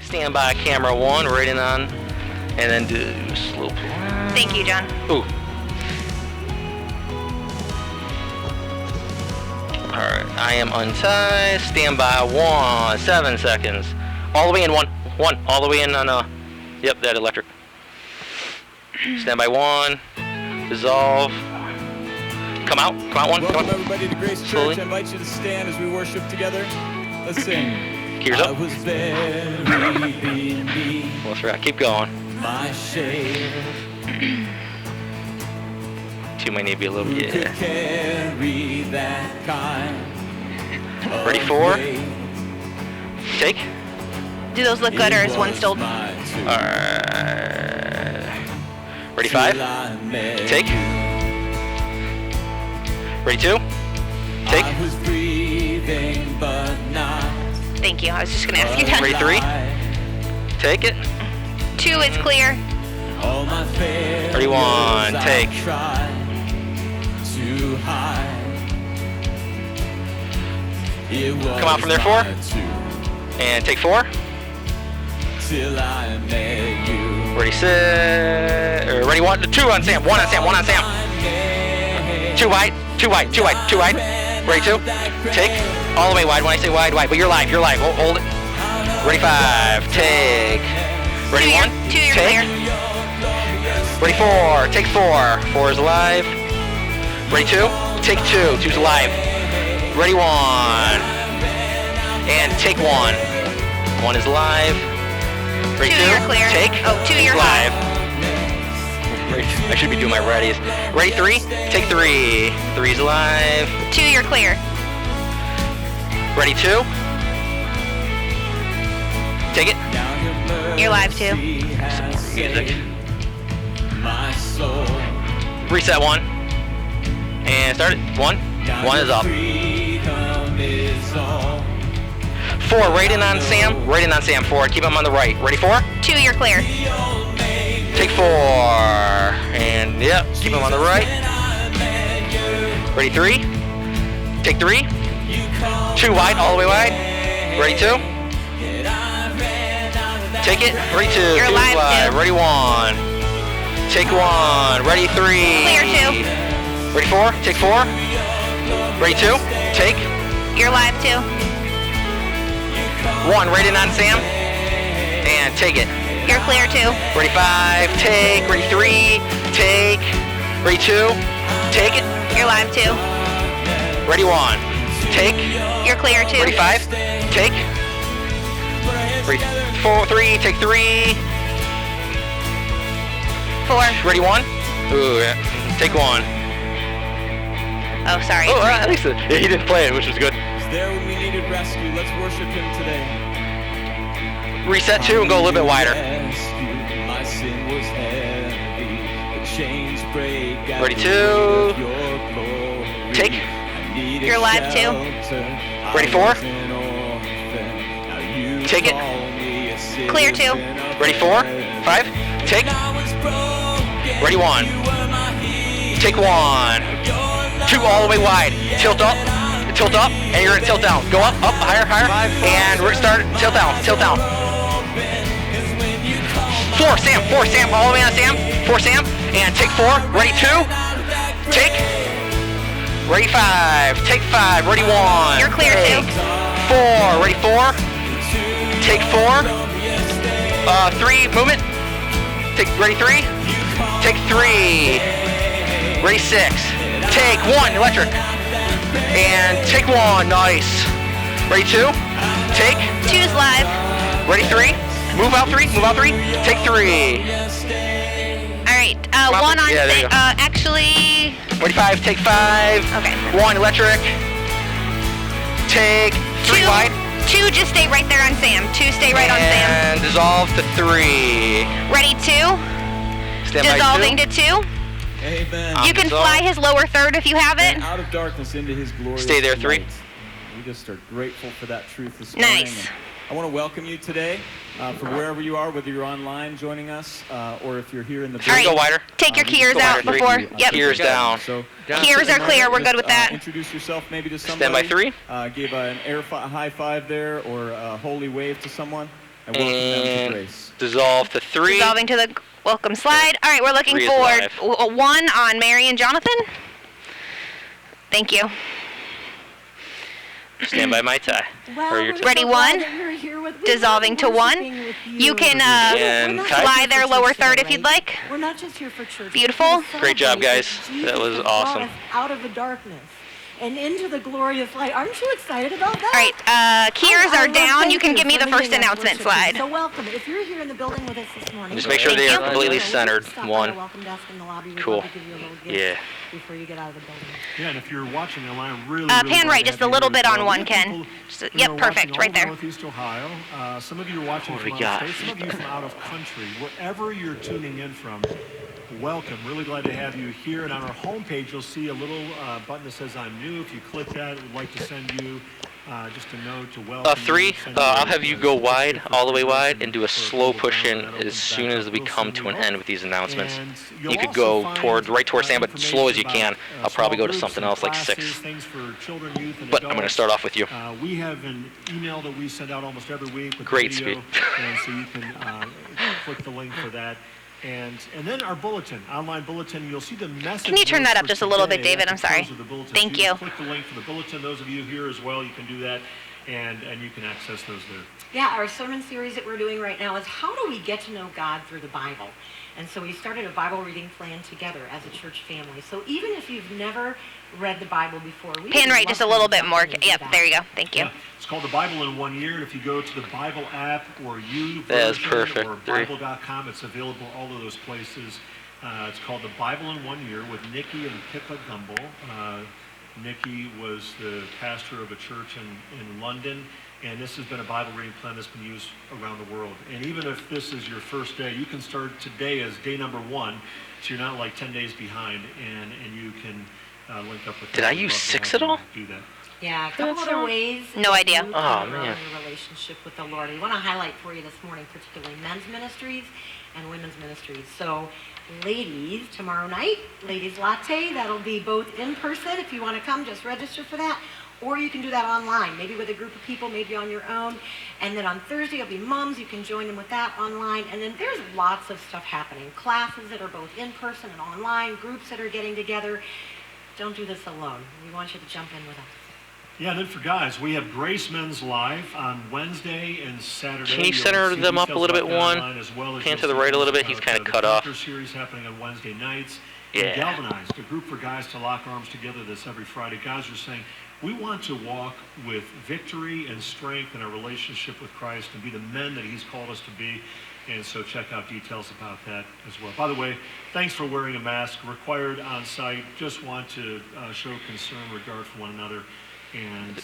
Stand by camera 1, rating on, and then do slope. Thank you, John. Ooh. Alright, I am untied. Stand by 1, 7 seconds. All the way in 1, all the way in on yep, that electric. Stand by 1, dissolve. Come out 1. Welcome Come on. everybody to Grace Slowly. Church. I invite you to stand as we worship together. Let's sing. Gears I up. was buried beneath Almost forgot. Keep going. my shade. Two might need to be a little Who could bit. carry that kind of Ready for? weight? Take. Do those look good, or is one still? Ready 5. Take. Ready 2. Take. I was breathing, but not. Thank you. I was just gonna ask you that. Ready 3. Take it. 2 is clear. All my Ready 1. Take. Come out from there 4. And take 4. Till I met you. Ready 6. Ready 1. 2 on Sam. 1 on Sam. 1 on Sam. 2 wide. 2 wide. 2 wide. 2 wide. Ready 2. Take. All the way wide. When I say wide, wide. But you're live. You're live. Hold it. Ready 5. Take. Ready 1. 2 you're Take. clear. Ready 4. Take 4. 4 is alive. Ready 2. Take 2. 2's alive. Ready 1. And take 1. 1 is alive. Ready 2 you're clear. Take. Oh, 2 you're live. high. I should be doing my readies. Ready 3. Take 3. 3 is alive. 2 you're clear. Ready 2. Take it. You're live too. Music. My soul. Reset 1. And start it. 1. 1 is up. 4. Rating on Sam. Rating on Sam. 4. Keep him on the right. Ready 4. 2 you're clear. Take 4. And yep. Keep him on the right. Ready 3. Take 3. 2 wide. All the way wide. Ready 2. Take it. Ready 2. You're 2 live, wide. too. Ready 1. Take 1. Ready 3. Clear 2. Ready 4. Take 4. Ready 2. Take. You're live too. 1. Rating on Sam. And take it. You're clear too. Ready 5. Take. Ready 3. Take. Ready 2. Take it. You're live too. Ready 1. Take. You're clear too. Ready 5. Take. Ready 4. 3. Take 3. 4. Ready 1. Ooh, yeah. Take 1. Oh, sorry. Oh, at least he didn't play it, which was good. He's there when we needed rescue. Let's worship him today. Reset 2 and go a little bit wider. My sin was heavy. The chains break. Ready 2. Take. You're live too. Ready 4. Take it. Clear 2. Ready 4. 5. Take. Ready 1. Take 1. 2 all the way wide. Tilt up, and you're gonna tilt down. Go up, higher, and restart. Tilt down. 4 Sam, all the way on Sam. 4 Sam, and take 4. Ready 2. Take. Ready 5. Take 5. Ready 1. You're clear take. too. 4. Ready 4. Take 4. 3. Movement. Take. Ready 3. Take 3. Ready 6. Take 1. Electric. And take 1. Nice. Ready 2. Take. 2's live. Ready 3. Move out 3. Take 3. All right. 1 on. Yeah, there you go. Actually. Ready 5. Take 5. Okay. 1 electric. Take 3 2. wide. 2 just stay right there on Sam. 2 stay right on Sam. And dissolve to 3. Ready 2. Stand by Dissolving 2. to 2. Amen. You can dissolved. fly his lower third if you have it. And out of darkness into his glorious Stay there, 3. light. We just are grateful for that truth this morning. Nice. And I want to welcome you today from wherever you are, whether you're online joining us or if you're here in the All right. Go wider. Take your keys Go out wider, 3. before. Yep. Keys down. So, Keys are clear. We're good with that. Introduce yourself maybe to Stand somebody. by 3. Give an high five there or a holy wave to someone. and welcome them to And grace. dissolve to 3. Dissolving to the welcome slide. All right, we're looking 3 is for live. 1 on Mary and Jonathan. Thank you. Stand by my tie. Well, your we're Ready, so glad 1, that you're here with- dissolving to 1. worshiping with You can And We're not tie. just fly here their for lower church third today, if you'd like. We're not just here for church. Beautiful. We're here to Great job, celebrate guys. Jesus That was has brought awesome. us out of the darkness and into the glorious light. Aren't you excited about that? All right, keys I are love- down. thank You can give me for the first leading us announcement worshiping. slide. So welcome. If you're here in the building with us this morning, Just make sure Thank they you. are completely Stop centered. by the 1. welcome desk in the lobby. We'd Cool. love to give you a little gift Yeah. before you get out of the building. Yeah, and if you're watching online, really, Pan really glad right to just have a you little here bit as on well. one, We have Ken. people Just- who yep, are perfect, watching all right over there. Northeast Ohio. Some of you are watching What do from we out got? of state, some of you from out of country. Wherever you're tuning in from, welcome. Really glad to have you here. And on our homepage, you'll see a little button that says I'm new. If you click that, we'd like to send you just a note to welcome. 3, I'll have you go wide, all the way wide, and do a for slow people push in down, that as opens soon back as up we real come soon, to we an hope. end with these announcements. And you'll You could also go find, right towards Sam, but as slow as you information can. about, I'll probably small go to groups something and else like classes, 6. Things for children, youth, and But I'm going to adults. start off with you. We have an email that we send out almost every week with Great video, speed. and so you can click the link for that. And then our bulletin, online bulletin, you'll see the message. Can you turn notes that up for just a little bit, today at David? the I'm sorry. close of the bulletin. Thank So you. Click the link for the bulletin. Those of you here as well, you can do that, and you can access those there. Yeah, our sermon series that we're doing right now is how do we get to know God through the Bible? And so we started a Bible reading plan together as a church family. So even if you've never read the Bible before, we Pan would right love just a for little you to bit jump more. in and do Yep, that. there you go. Thank you. Yeah, it's called the Bible in 1 year, and if you go to the Bible app or That's version perfect. or 3. Bible.com, it's available all of those places. It's called the Bible in 1 year with Nikki and Pippa Gumbel. Nikki was the pastor of a church in London, and this has been a Bible reading plan that's been used around the world. And even if this is your first day, you can start today as day number 1, so you're not like 10 days behind, and you can link up with. Did I use 6 at all? Do that. Yeah, a couple other ways. No that idea. you Oh, can grow man. in your relationship with the Lord. We want to highlight for you this morning, particularly men's ministries and women's ministries. So, ladies, tomorrow night, ladies latte. That'll be both in person. If you want to come, just register for that. Or you can do that online, maybe with a group of people, maybe on your own. And then on Thursday, it'll be moms. You can join them with that online. And then there's lots of stuff happening. Classes that are both in person and online, groups that are getting together. Don't do this alone. We want you to jump in with us. Yeah, and then for guys, we have Grace Men's Live on Wednesday and Saturday. Can you You'll center see them up a details little about bit, that one? online, as well as Pan you'll to the see right a little things bit. He's about, kinda the cut off. Conquer series happening on Wednesday nights. Yeah. And Galvanized, a group for guys to lock arms together this every Friday. Guys are saying, we want to walk with victory and strength in our relationship with Christ and be the men that He's called us to be. And so check out details about that as well. By the way, thanks for wearing a mask. Required on site. Just want to show concern, regard for one another. And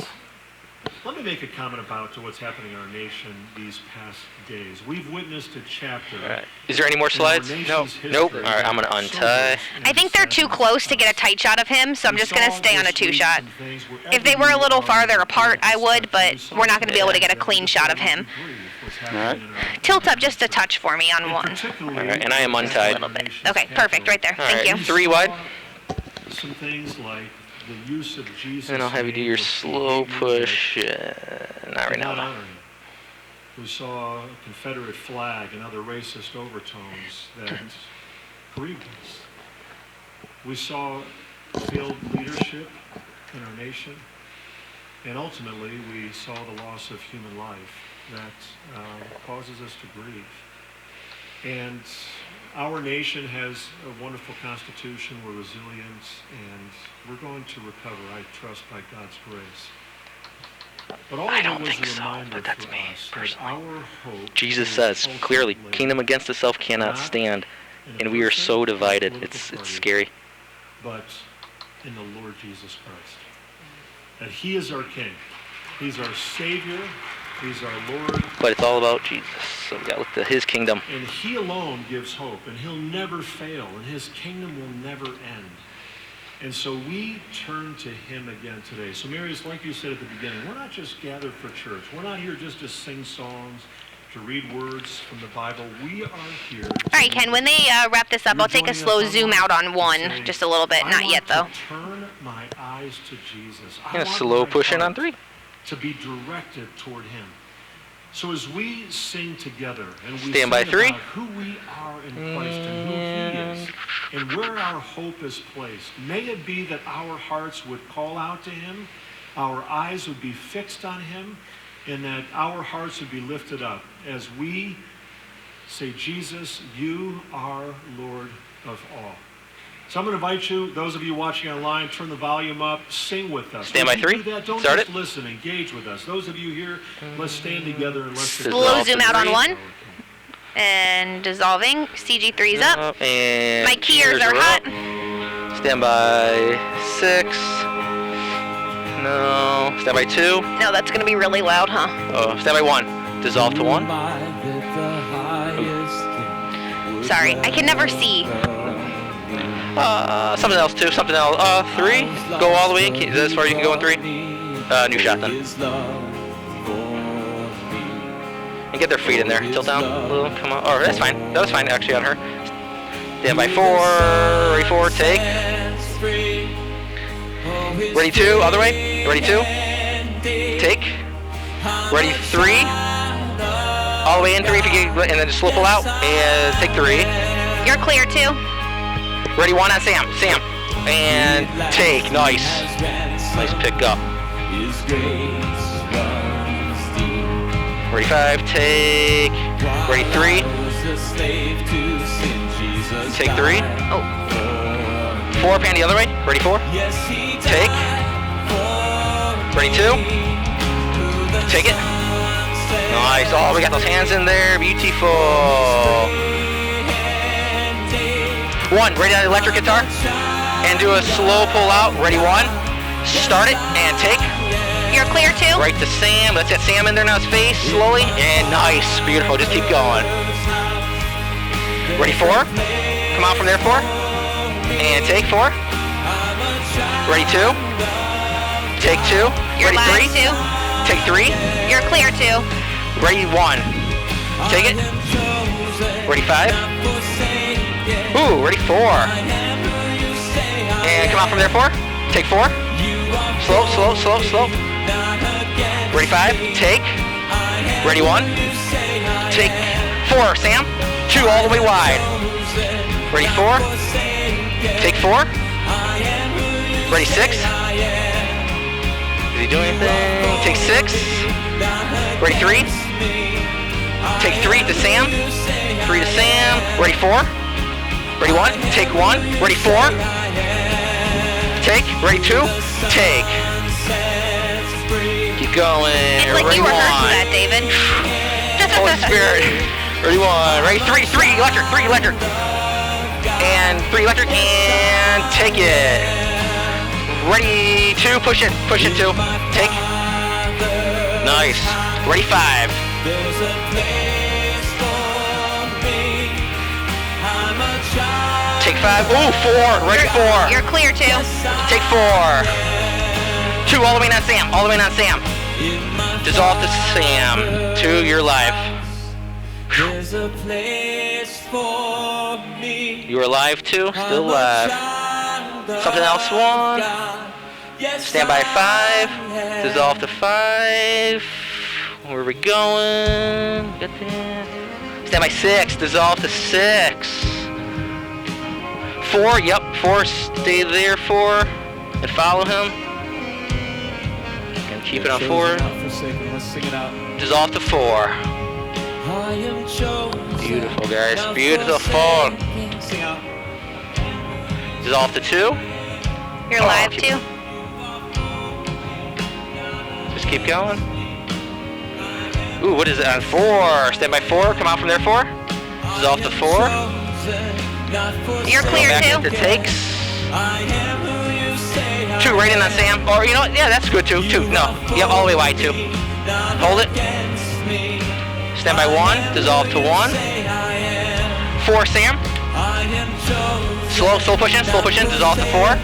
let me make a comment about what's happening in our nation these past days. We've witnessed a chapter. All right. Is there any more slides? Nope. Nope. All right, I'm going to untie. I think they're too close to get a tight shot of him, so I'm just going to stay on a 2 shot. If they were a little farther apart, I would, but we're not going to be able to get a clean shot of him. right. Tilt up just a touch for me on 1. All right, and I am untied. Okay, perfect, right there. All Thank right, you. 3 wide. Some things like the use of Jesus. And I'll have you do your slow push. Not right now, though. We saw a Confederate flag and other racist overtones that grieved us. We saw failed leadership in our nation, and ultimately we saw the loss of human life that causes us to grieve. And our nation has a wonderful constitution. We're resilient, and we're going to recover, I trust, by God's grace. But all I of it don't was think a so, reminder but that's for me, us that personally. our hope Jesus is says clearly, ultimately kingdom against itself cannot not stand. in a And we are person so or a divided. political It's party, scary. but in the Lord Jesus Christ. That He is our King. He's our Savior. He's our Lord. But it's all about Jesus. So we got to look to His kingdom. And He alone gives hope, and He'll never fail, and His kingdom will never end. And so we turn to Him again today. So Mary, it's like you said at the beginning, we're not just gathered for church. We're not here just to sing songs, to read words from the Bible. We are here. All right, Ken, when they wrap this up, I'll take a slow zoom out on 1, just a little bit. Not yet, though. Turn my eyes to Jesus. Yeah, slow pushing on 3. To be directed toward Him. So as we sing together and we Stand by sing 3. about who we are in Christ and who He is and where our hope is placed, may it be that our hearts would call out to Him, our eyes would be fixed on Him, and that our hearts would be lifted up as we say, Jesus, you are Lord of all. So I'm going to invite you, those of you watching online, turn the volume up, sing with us. Stand by 3. Do that. Don't Start just it. listen, engage with us. Those of you here, let's stand together and let's sing. Slow zoom out on Three. 1. And dissolving. CG3's up. And My keyers are hot. Stand by 6. No. Stand by 2. No, that's going to be really loud, huh? Oh, stand by 1. Dissolve to 1. Sorry, I can never see. Something else too. Something else. 3. Go all the way. Is that as far as you can go in 3? New shot then. And get their feet in there. Tilt down a little. Come on. Oh, that's fine. That was fine actually on her. Stand by 4. Ready 4. Take. Ready 2. Other way. Ready 2. Take. Ready 3. All the way in 3 if you get, and then just slow pull out and take 3. You're clear, 2. Ready 1 on Sam. Sam. And take. Nice. Nice pick up. Ready 5. Take. Ready 3. Take 3. Oh. 4. Pan the other way. Ready 4. Take. Ready 2. Take it. Nice. Oh, we got those hands in there. Beautiful. 1. Ready on the electric guitar. And do a slow pull out. Ready 1. Start it and take. You're clear, 2. Right to Sam. Let's get Sam in there now. His face slowly. And nice. Beautiful. Just keep going. Ready 4. Come out from there 4. And take 4. Ready 2. Take 2. You're Ready 3. live, 2. Take 3. You're clear, 2. Ready 1. Take it. Ready 5. Ooh, ready 4. And come out from there 4. Take 4. Slow, slow, slow, slow. Ready 5. Take. Ready 1. Take 4, Sam. 2 all the way wide. Ready 4. Take 4. Ready 6. Is he doing anything? Take 6. Ready 3. Take 3 to Sam. 3 to Sam. Ready 4. Ready 1. Take 1. Ready 4. Take. Ready 2. Take. Keep going. It's like Ready you 1. rehearsed that, David. Holy Spirit. Ready 1. Ready 3. 3 electric. 3 electric. And 3 electric. And take it. Ready 2. Push it. Push it 2. Take. Nice. Ready 5. Take 5. Ooh, 4. Ready 4. You're clear, 2. Take 4. 2 all the way on Sam. All the way on Sam. Dissolve to Sam. 2, you're live. There's a place for me. You are live 2. Still live. Something else 1. Stand by 5. Dissolve to 5. Where are we going? Got that. Stand by 6. Dissolve to 6. 4. Yep. 4. Stay there 4. And follow him. And keep it on 4. Let's sing it out. Dissolve to 4. Beautiful, guys. Beautiful. Sing out. Dissolve to 2. You're live, 2. Just keep going. Ooh, what is it on 4? Stand by 4. Come out from there 4. Dissolve to 4. You're Go clear, back 2. into takes. 2 right in on Sam. Or, you know what? Yeah, that's good, 2. 2. No. Yeah, all the way wide, 2. Hold it. Stand by 1. Dissolve to 1. 4, Sam. Slow push in. Slow push in. Dissolve to 4.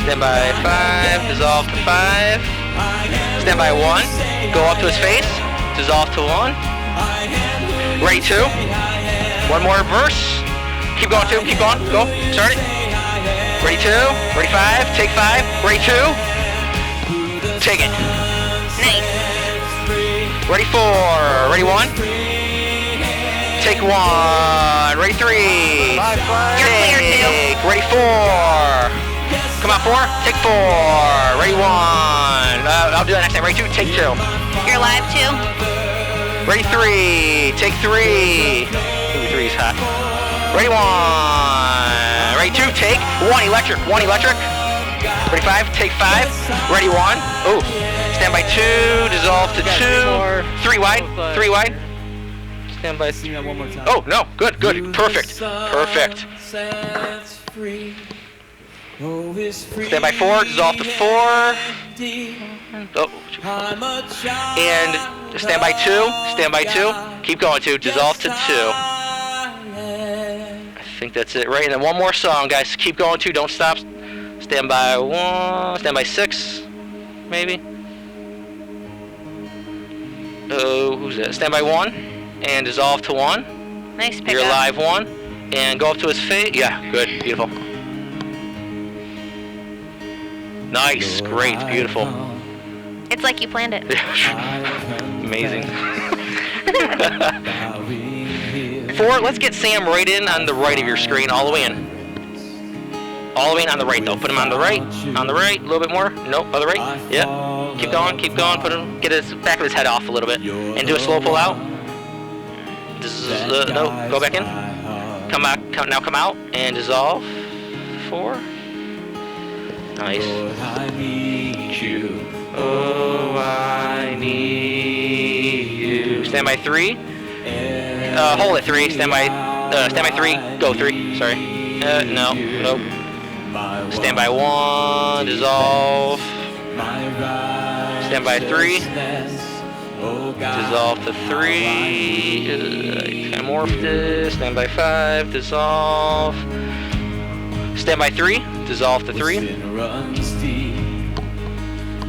Stand by 5. Dissolve to 5. Stand by 1. Go up to his face. Dissolve to 1. Ready 2. 1 more verse. Keep going 2. Keep going. Go. Start it. Ready 2. Ready 5. Take 5. Ready 2. Take it. Nice. Ready 4. Ready 1. Take 1. Ready 3. You're clear, Take. Ready 4. Come out 4. Take 4. Ready 1. I'll do that next time. Ready 2. Take 2. You're live 2. Ready 3. Take 3. Ooh, 3's hot. Ready 1. Ready 2. Take 1. Electric. 1 electric. Ready 5. Take 5. Ready 1. Ooh. Stand by 2. Dissolve to 2. 3 wide. 3 wide. Stand by. Sing that one more time. Oh no. Good. Good. Perfect. Perfect. Stand by 4. Dissolve to 4. Oh. And stand by 2. Stand by 2. Keep going 2. Dissolve to 2. I think that's it, right? And then one more song, guys. Keep going 2. Don't stop. Stand by 1. Stand by 6. Maybe. Oh, who's that? Stand by 1. And dissolve to 1. Nice pickup. You're live 1. And go up to his face. Yeah, good. Beautiful. Nice. Great. Beautiful. It's like you planned it. Amazing. 4, let's get Sam right in on the right of your screen, all the way in. All the way in on the right, though. Put him on the right, a little bit more. Nope, other right. Yep. Keep going. Put him, get his back of his head off a little bit, and do a slow pull out. This is no. Go back in. Come out. Now come out and dissolve. 4. Nice. Oh, I need you. Stand by 3. Hold it 3. Stand by 3. Go 3. Sorry. No. Nope. Stand by 1. Dissolve. Stand by 3. Dissolve to 3. Kind of morphed it. Stand by 5. Dissolve. Stand by 3. Dissolve to 3.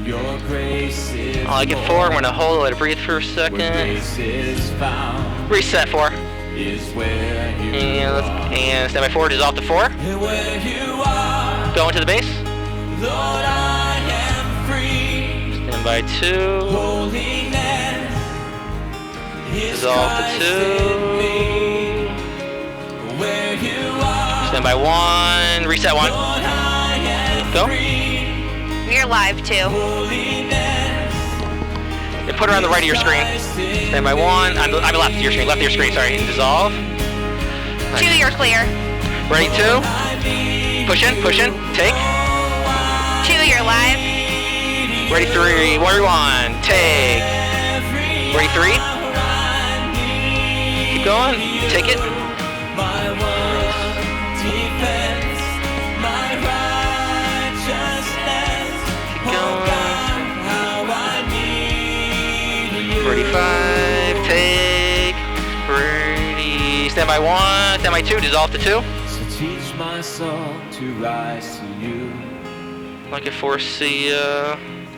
I like it 4. I'm going to hold it, let it breathe for a second. Reset 4. And stand by 4, dissolve to 4. Go into the base. Stand by 2. Dissolve to 2. Stand by 1. Reset 1. Go. You're live 2. And put her on the right of your screen. Stand by 1. On the left of your screen. Left of your screen, sorry. And dissolve. 2, you're clear. Ready 2. Push in. Take. 2, you're live. Ready 3. 1. Take. Ready 3. Keep going. Take it. Ready 5, take, ready, stand by 1, stand by 2, dissolve to 2. So teach my soul to rise to you. Like it foresee,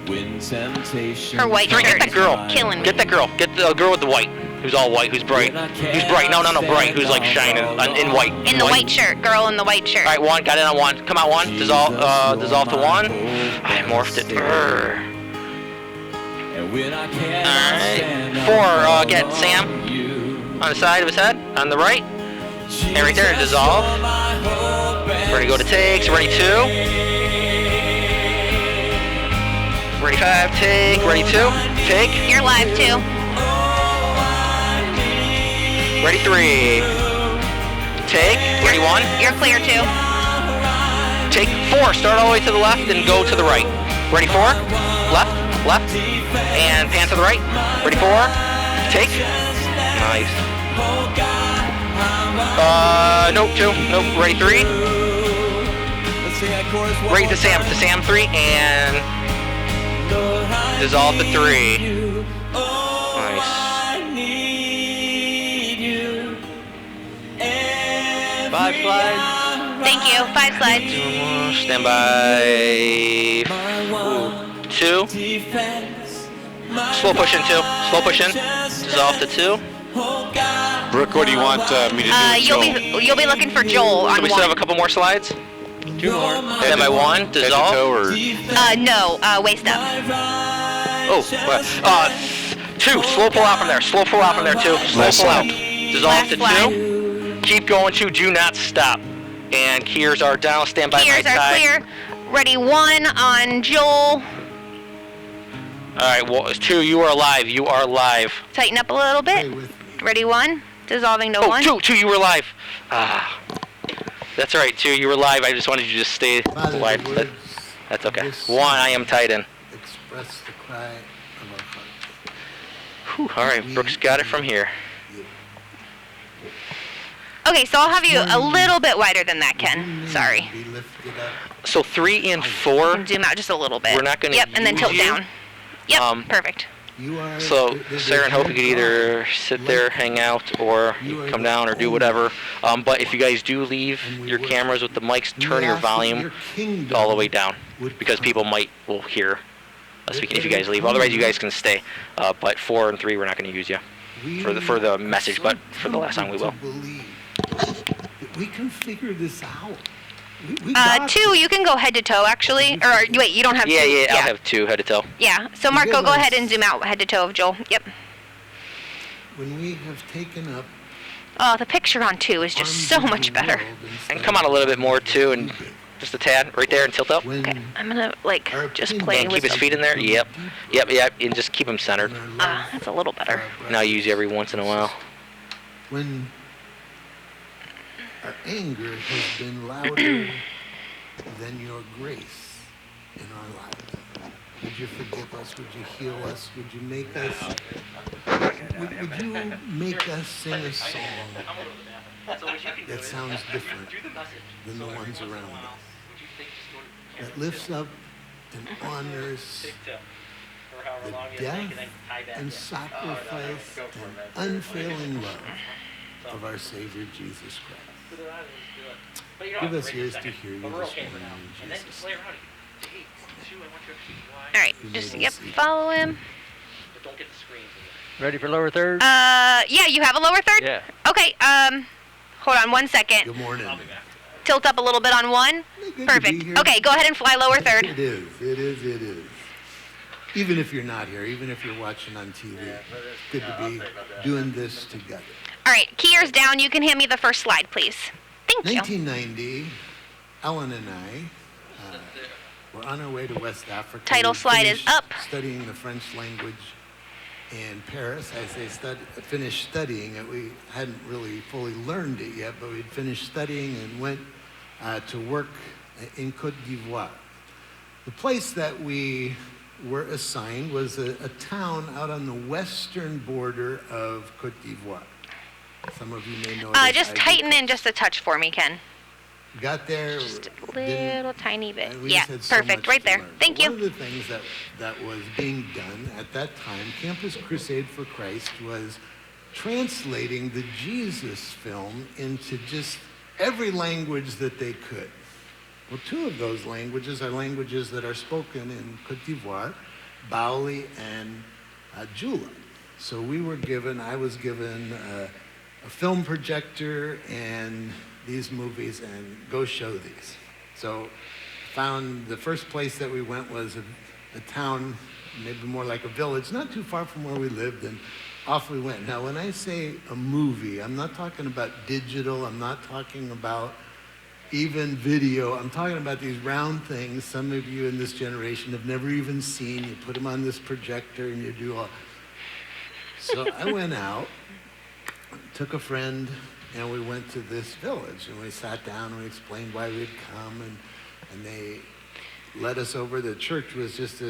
When temptation Her white shirt. Get that girl. Killing me. Get that girl. Get the girl with the white. Who's all white. Who's bright. Who's bright. No, bright. Who's like shining in white. In the white shirt. Girl in the white shirt. All right, 1. Got it on 1. Come out 1. Dissolve to 1. I morphed it. Alright. 4. Get Sam on the side of his head. On the right. And right there. Dissolve. Ready to go to takes. Ready 2. Ready 5, take, ready 2, take. You're live 2. Ready 3, take, ready 1. You're clear 2. Take 4, start all the way to the left and go to the right. Ready 4, left, and pan to the right. Ready 4, take. Nice. Nope, 2, nope, ready 3. Ready to Sam 3, and dissolve to 3. Nice. 5 slides. Thank you. 5 slides. Stand by. 2. Slow push in 2. Slow push in. Dissolve to 2. Brooke, what do you want me to do? You'll be looking for Joel on So we 1. still have a couple more slides. 2 more. And then my 1, dissolve. No, waist up. Oh, 2, slow pull out from there. Slow pull out from there, 2. Slow pull out. Dissolve to Last 2. Keep going, 2. Do not stop. And keys are down. Stand by my Keys are side. clear. Ready, 1 on Joel. Alright, well, 2, you are live. You are live. Tighten up a little bit. Ready, 1. Dissolving to 1. 2, you were live. That's alright, 2, you were live. I just wanted you to stay live. That's okay. 1, I am tight in. Express the cry of our heart. Alright, Brooks got it from here. Okay, so I'll have you a little bit wider than that, Ken. Sorry. Be lifted up. So 3 and 4. And zoom out just a little bit. We're not gonna Yep, and then tilt use you. down. Yep, perfect. You are So Sarah and Hope, you could either sit there, hang out, or you can come down or do whatever. But if you guys do leave your cameras with the mics, turn your volume all the way down, because people will hear us speaking if you guys leave. Otherwise, you guys can stay. But 4 and 3, we're not going to use you for the message, but for the last song we will. We can figure this out. 2, you can go head to toe, actually. Or, wait, you don't have 2. Yeah, I'll have 2 head to toe. Yeah, so Marco, go ahead and zoom out head to toe of Joel. Yep. When we have taken up Oh, the picture on 2 is just so much better. And come on a little bit more, too, and just a tad right there and tilt up. Okay, I'm going to, just play And keep with his feet in there. Yep, and just keep him centered. That's a little better. And I'll use you every once in a while. When our anger has been louder than your grace in our lives. Would you forgive us? Would you heal us? Would you make us? Would you make us sing a song that sounds different than the ones around us? That lifts up and honors the death and sacrifice and unfailing love of our Savior Jesus Christ. Give us ears to hear you this morning in Jesus' name. All right, just, follow him. Ready for lower third? Yeah, you have a lower third? Yeah. Okay, hold on 1 second. Good morning. Tilt up a little bit on 1. Perfect. Okay, go ahead and fly lower third. It is. Even if you're not here, even if you're watching on TV, it's good to be doing this together. All right, keyers down. You can hand me the first slide, please. Thank you. 1990, Ellen and I were on our way to West Africa. Title slide is up. Studying the French language in Paris. I say finished studying it. We hadn't really fully learned it yet, but we'd finished studying and went to work in Côte d'Ivoire. The place that we were assigned was a town out on the western border of Côte d'Ivoire. Some of you may know it. Just tighten in just a touch for me, Ken. Got there. Just a little tiny bit. We Yeah, just had so perfect. much Right to there. learn. Thank But you. One of the things that was being done at that time, Campus Crusade for Christ, was translating the Jesus film into just every language that they could. Well, 2 of those languages are languages that are spoken in Côte d'Ivoire, Baoli and Jula. So I was given a film projector and these movies and go show these. So found the first place that we went was a town, maybe more like a village, not too far from where we lived, and off we went. Now, when I say a movie, I'm not talking about digital, I'm not talking about even video, I'm talking about these round things some of you in this generation have never even seen. You put them on this projector and you do all. So I went out, took a friend, and we went to this village, and we sat down and we explained why we'd come, and they led us over. The church was just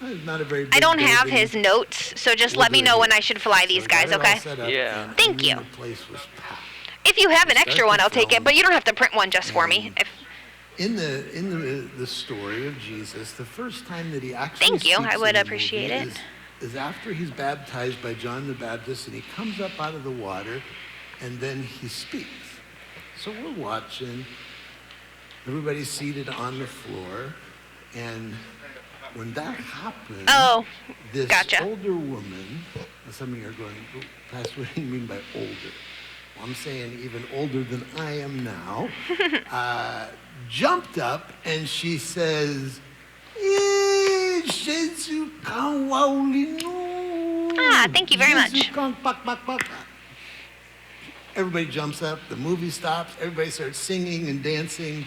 not a very big I don't have building. his notes, so just let me know when I should fly these guys, okay? Yeah. Thank you. The place was packed. If you have an extra Start one, the I'll take it, film. but you don't have to print one just for me. If In the story of Jesus, the first time that he actually Thank you. speaks I would in the appreciate movie it. is after he's baptized by John the Baptist, and he comes up out of the water, and then he speaks. So we're watching. Everybody's seated on the floor, and when that happens, this gotcha. older woman, some of you are going, Pastor, what do you mean by older? I'm saying even older than I am now, jumped up and she says, "Jésus kan waulino." Thank you very much. Jésus kan pak, pak, pak. Everybody jumps up, the movie stops, everybody starts singing and dancing.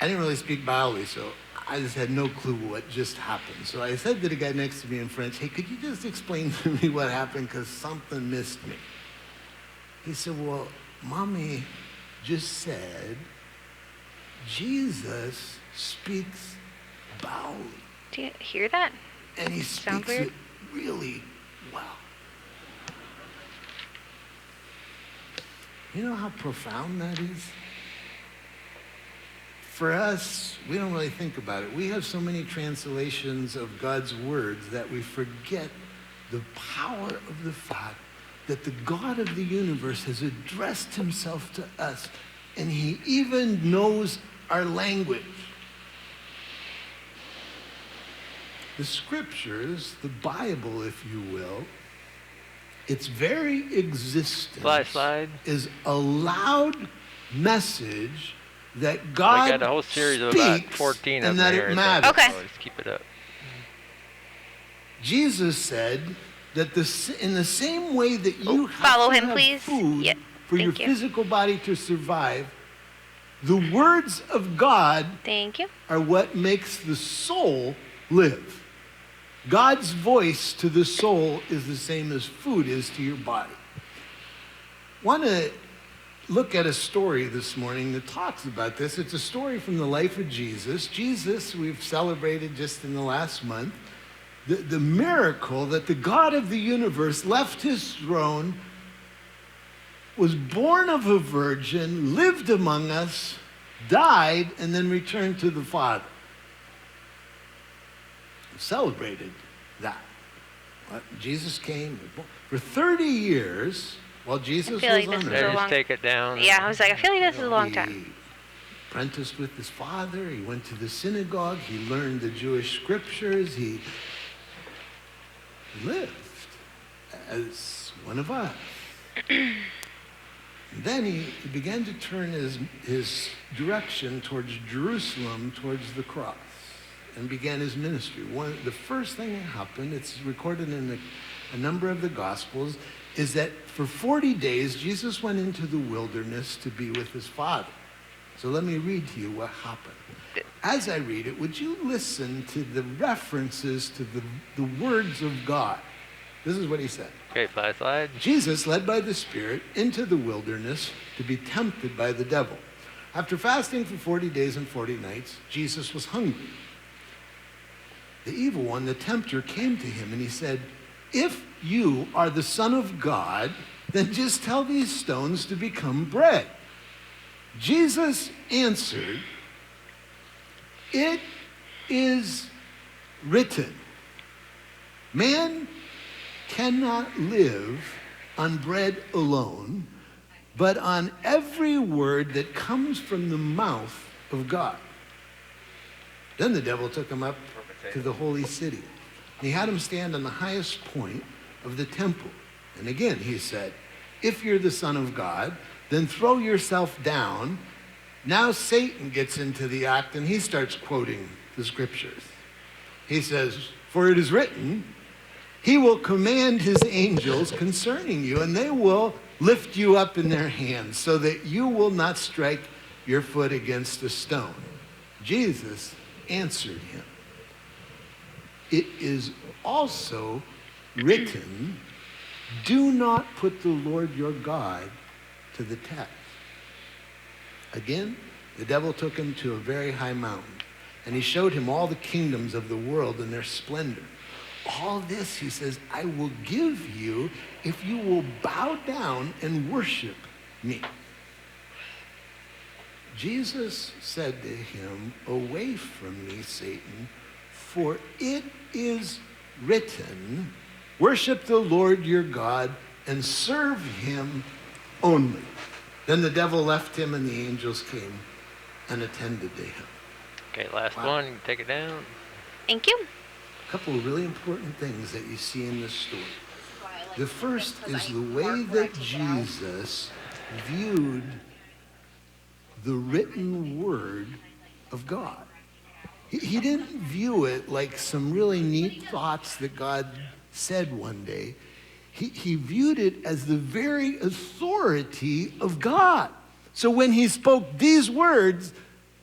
I didn't really speak Baoli, so I just had no clue what just happened. So I said to the guy next to me in French, "Hey, could you just explain to me what happened, because something missed me?" He said, "Well, Mommy just said Jesus speaks Baoli, Do you hear that? and he Sounds speaks weird. it really well." You know how profound that is? For us, we don't really think about it. We have so many translations of God's words that we forget the power of the fact that the God of the universe has addressed himself to us, and he even knows our language. The scriptures, the Bible, if you will, its very existence Slide. is a loud message that I God got a whole series of about speaks 14 of and them that here. it matters. Okay. So just keep it up. Jesus said that in the same way that you have follow to him, have please. food Yeah, for your thank you. physical body to survive, the words of God Thank you. are what makes the soul live. God's voice to the soul is the same as food is to your body. Want to look at a story this morning that talks about this. It's a story from the life of Jesus. Jesus, we've celebrated just in the last month, the miracle that the God of the universe left his throne, was born of a virgin, lived among us, died, and then returned to the Father. Celebrated that. Jesus came for 30 years while Jesus feel like was this on is a earth. Just long- take it down. Yeah, I was like, I feel like this is a long He time. apprenticed with his father. He went to the synagogue. He learned the Jewish scriptures. He lived as one of us. And then he began to turn his direction towards Jerusalem, towards the cross, and began his ministry. The first thing that happened, it's recorded in a number of the Gospels, is that for 40 days, Jesus went into the wilderness to be with his Father. So let me read to you what happened. As I read it, would you listen to the references to the words of God? This is what he said. Okay, slide. Jesus, led by the Spirit, into the wilderness to be tempted by the devil. After fasting for 40 days and 40 nights, Jesus was hungry. The evil one, the tempter, came to him and he said, "If you are the Son of God, then just tell these stones to become bread." Jesus answered, "It is written, man cannot live on bread alone, but on every word that comes from the mouth of God." Then the devil took him up to the holy city. And he had him stand on the highest point of the temple. And again he said, "If you're the Son of God, then throw yourself down." Now Satan gets into the act and he starts quoting the scriptures. He says, "For it is written, he will command his angels concerning you, and they will lift you up in their hands so that you will not strike your foot against a stone." Jesus answered him, "It is also written, do not put the Lord your God to the test." Again, the devil took him to a very high mountain, and he showed him all the kingdoms of the world and their splendor. All this, he says, I will give you if you will bow down and worship me. Jesus said to him, "Away from me, Satan, for it is written, worship the Lord your God and serve him only." Then the devil left him and the angels came and attended to him. Okay, last Wow. one. You can take it down. Thank you. A couple of really important things that you see in this story. That's why I The first is the way that Jesus viewed the written word of God. He didn't view it like some really neat thoughts that God said one day. He viewed it as the very authority of God. So when he spoke these words,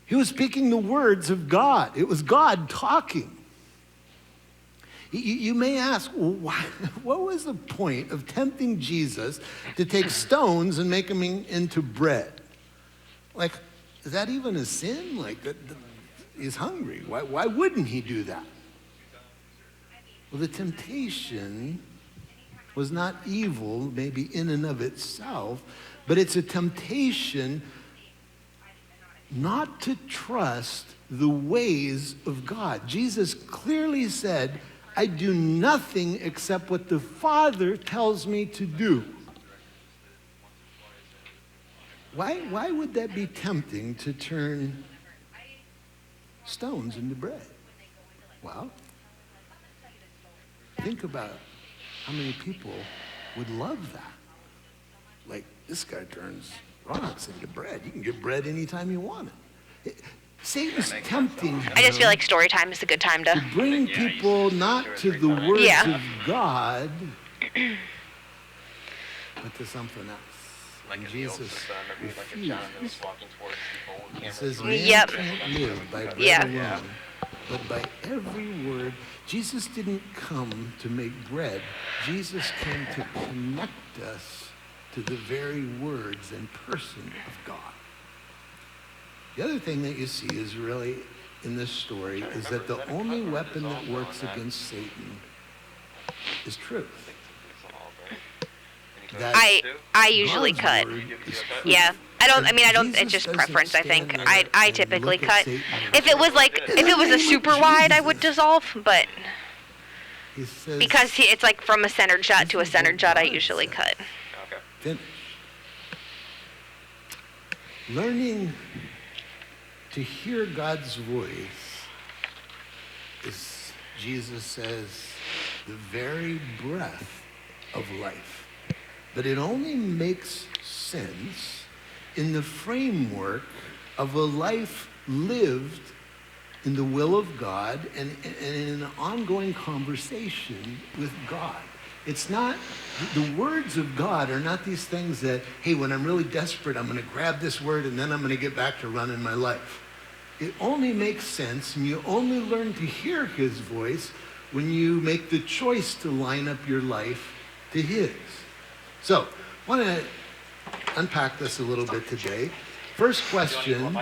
he was speaking the words of God. It was God talking. You may ask, well, what was the point of tempting Jesus to take stones and make them into bread? Like, is that even a sin? Like, he's hungry. Why wouldn't he do that? Well, the temptation was not evil, maybe in and of itself, but it's a temptation not to trust the ways of God. Jesus clearly said, I do nothing except what the Father tells me to do. Why would that be tempting to turn stones into bread? Well, think about how many people would love that. Like, this guy turns rocks into bread. You can get bread anytime you want it. Satan's tempting him. I just feel like story time is a good time to bring people not to the words of God, but to something else. And Jesus refused. He says, man can't live by bread alone, but by every word. Jesus didn't come to make bread. Jesus came to connect us to the very words and person of God. The other thing that you see is really in this story is that the only weapon that works against Satan is truth. That I usually God's cut. word is truth. Yeah. I don't, it's Jesus just doesn't preference, I think. stand there I and typically look at cut. Satan and If it was a super wide, I would dissolve, but He says, because it's like from a centered shot to a centered shot, I usually cut. finish. Learning to hear God's voice is, Jesus says, the very breath of life. But it only makes sense in the framework of a life lived in the will of God and in an ongoing conversation with God. It's not, the words of God are not these things that, hey, when I'm really desperate, I'm going to grab this word and then I'm going to get back to running my life. It only makes sense, and you only learn to hear his voice when you make the choice to line up your life to his. So, I want to unpack this a little bit today. First question,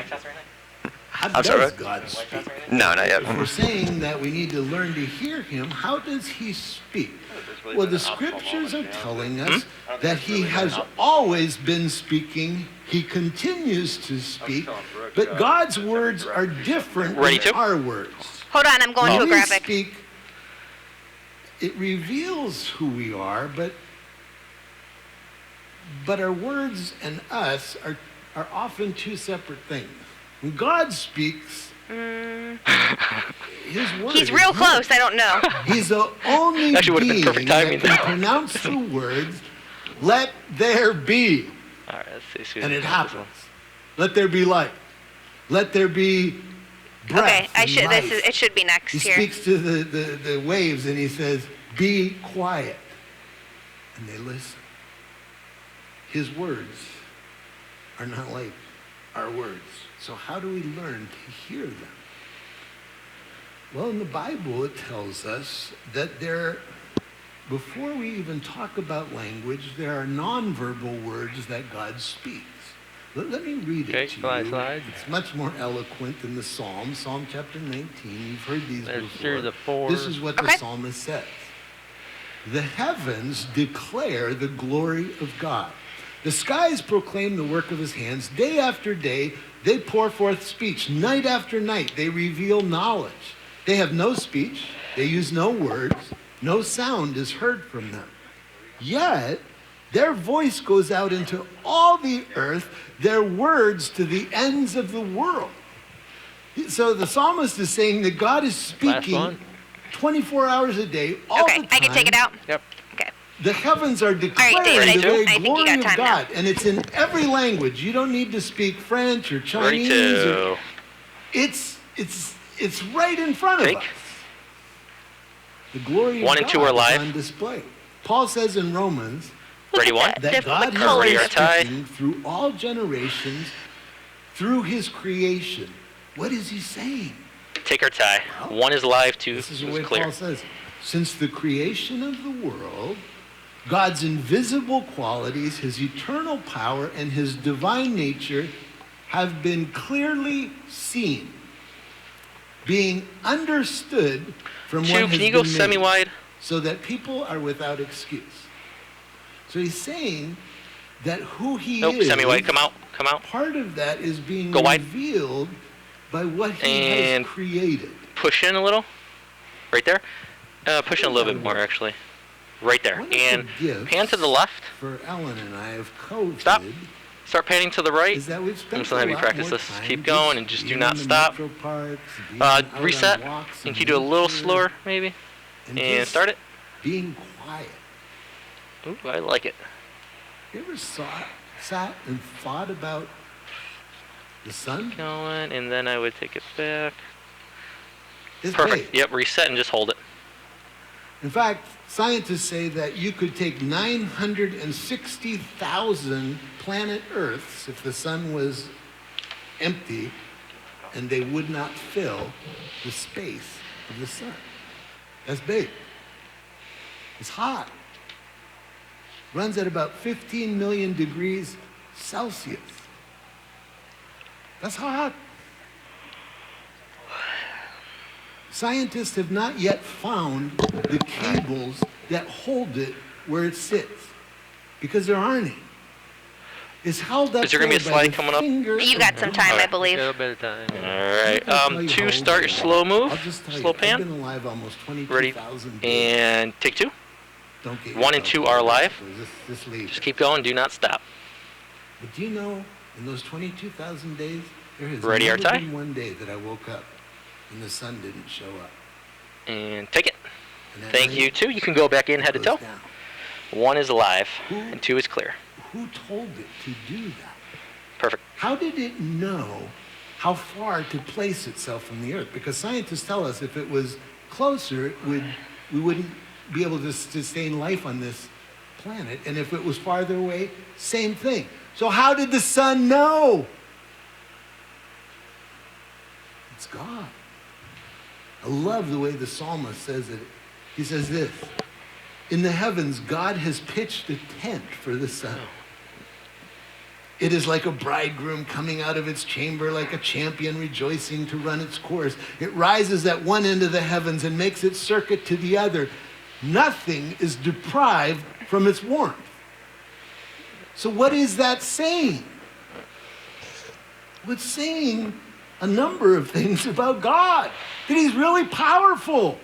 how does God speak? No, not yet. If we're saying that we need to learn to hear him, how does he speak? Well, the scriptures are telling us that he has always been speaking. He continues to speak, but God's words are different than our words. Hold on, I'm going to a When we graphic. speak, it reveals who we are, but our words and us are often two separate things. When God speaks, his word He's real close, I don't know. He's the only Actually would've been being perfect that timing, can though. pronounce the words, let there be, All right, let's see. and it happens. Let there be light. Let there be breath. Okay, and life. it should be next He here. speaks to the waves and he says, be quiet. And they listen. His words are not like our words. So how do we learn to hear them? Well, in the Bible, it tells us that before we even talk about language, there are nonverbal words that God speaks. Let me read it to you. Slide. It's much more eloquent than the Psalm. Psalm chapter 19. You've heard these There's before. series of four. This is what the psalmist says. The heavens declare the glory of God. The skies proclaim the work of his hands. Day after day, they pour forth speech. Night after night, they reveal knowledge. They have no speech. They use no words. No sound is heard from them. Yet, their voice goes out into all the earth, their words to the ends of the world. So the psalmist is saying that God is speaking 24 hours a day, all the time. I can take it out? Yep. Okay. The heavens are declaring David, the very I think you glory got of time God, and it's in every language. You don't need to speak French or Ready Chinese. to It's right in front of take. us. The glory of 1 God and 2 are live. is on display. Paul says in Romans Ready, 1. that God the has colors. been Ready, tie. speaking through all generations, through his creation. What is he saying? Take or tie. 1 is live, 2 This is is the way clear. Paul says it. Since the creation of the world, God's invisible qualities, his eternal power, and his divine nature have been clearly seen, being understood from 2, what can has you go been made, semi-wide? so that people are without excuse. So he's saying that who he Nope, is, semi-wide. Come out. Come out. part of that is being Go wide. revealed by what he And has created. Push in a little. Right there. Push in a little bit more, actually. Right there. One of the And gifts pan to the left. for Ellen and I of COVID Stop. Start panning to the right. is that we've I'm spent just gonna have a you lot practice more this. time Keep going and just do being not in the stop. metro parks, being out on Reset. walks And in can you do a little nature, slower, maybe? And just start it. being quiet. Ooh, I like it. You ever sat and thought about the sun? Going, and then I would take it back. It's Perfect. big. Yep, reset and just hold it. In fact, scientists say that you could take 960,000 planet Earths if the sun was empty, and they would not fill the space of the sun. That's big. It's hot. Runs at about 15 million degrees Celsius. That's hot. Scientists have not yet found the cables that hold it where it sits, because there aren't any. It's held up Is there gonna be a there by slide the coming up? finger You of got some time, God. I believe. All right. I'm not gonna tell you 2, how start your old I slow am. move. I'll just tell Slow you, pan. I've been alive almost Ready. 22,000 days. And take 2. Don't get 1 and yourself 2 are killed. live. Just leave. Just keep going. Do not stop. But do you know, in those 22,000 days, there has Ready, never Artai? been one day that I woke up and the sun didn't show up. And take it. And at Thank night, you, 2. You can go back in it head to goes toe. down. 1 is live, Who- and 2 is clear. Who told it to do that? Perfect. How did it know how far to place itself from the Earth? Because scientists tell us if it was closer, we wouldn't be able to sustain life on this planet. And if it was farther away, same thing. So how did the sun know? It's God. I love the way the psalmist says it. He says this: in the heavens, God has pitched a tent for the sun. It is like a bridegroom coming out of its chamber, like a champion rejoicing to run its course. It rises at one end of the heavens and makes its circuit to the other. Nothing is deprived from its warmth. So what is that saying? Well, it's saying a number of things about God. That he's really powerful.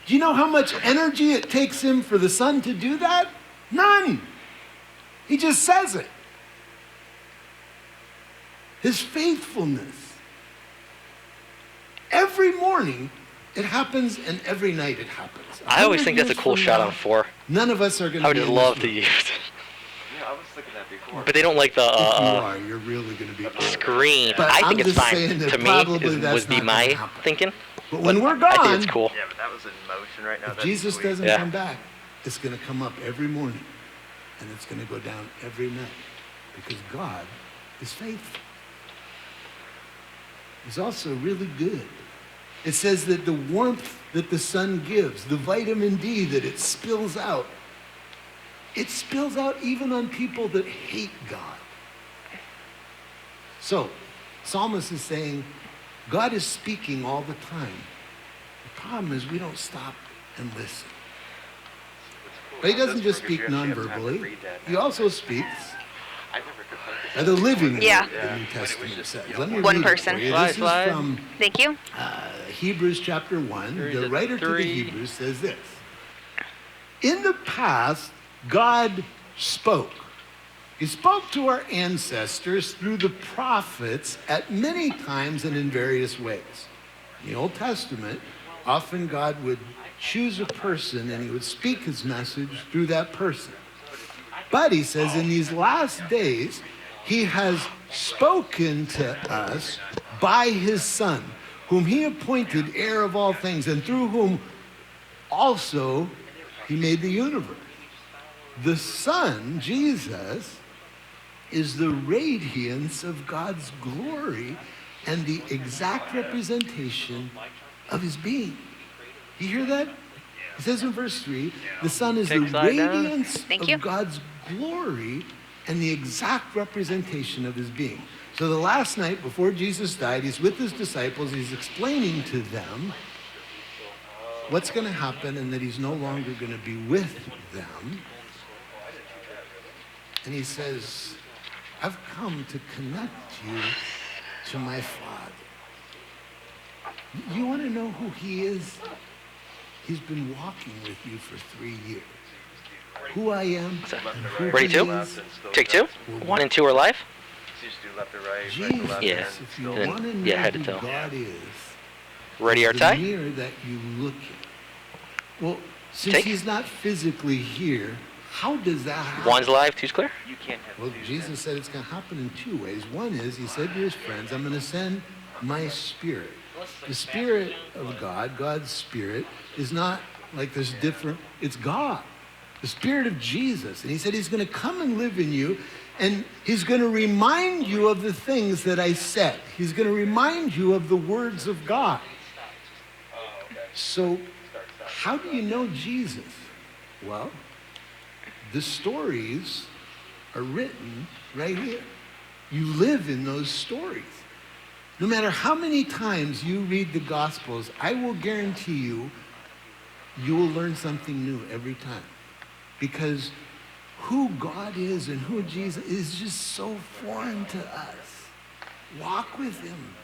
Do you know how much energy it takes him for the sun to do that? None. He just says it. His faithfulness. Every morning it happens, and every night it happens. I always 100 think that's a years cool from shot now, on 4. None of us are going to. I would just love to use it. Yeah, I was thinking that before. But they don't like If you the are, you're really going to be. screen. But I think I'm it's just fine. saying that To me, probably that's would be not my gonna happen. thinking. But when we're I gone, think it's cool. Yeah, but that was in motion right now. if That'd Jesus be sweet. doesn't Yeah. come back, it's going to come up every morning, and it's going to go down every night, because God is faithful. He's also really good. It says that the warmth that the sun gives, the vitamin D that it spills out even on people that hate God. So, Psalmist is saying, God is speaking all the time. The problem is we don't stop and listen. But he doesn't just speak non-verbally. He also speaks I never could focus. by the living Yeah. word, the New Testament says. Let me One read it person. for you. Slide, This is slide. from Thank you. Hebrews chapter 1, Here's the a writer to the 3. Hebrews says this: in the past, God spoke. He spoke to our ancestors through the prophets at many times and in various ways. In the Old Testament, Often God would choose a person and he would speak his message through that person. But he says in these last days, he has spoken to us by his Son, whom he appointed heir of all things, and through whom also he made the universe. The Son, Jesus, is the radiance of God's glory and the exact representation of his being. You hear that? It says in verse 3, the Son is the radiance of God's glory and the exact representation of his being. So the last night before Jesus died, he's with his disciples, he's explaining to them what's going to happen and that he's no longer going to be with them. And he says, I've come to connect you to my Father. You want to know who he is? He's been walking with you for 3 years. Who I am. Ready two? Take two? 1 and 2 are live? Jesus, Yeah. if you And want to know yeah, head to who toe. God is, Ready or the tie? mirror that you look at. Well, since Take. he's not physically here, how does that happen? 1's live, 2's clear? Well, Jesus said it's going to happen in 2 ways. One is, he said to his friends, I'm going to send my Spirit. The Spirit of God, God's Spirit, is not like this different, it's God. The Spirit of Jesus. And he said he's going to come and live in you, and he's going to remind you of the things that I said. He's going to remind you of the words of God. So, how do you know Jesus? Well, the stories are written right here. You live in those stories. No matter how many times you read the Gospels, I will guarantee you, you will learn something new every time. Because who God is and who Jesus is just so foreign to us. Walk with him.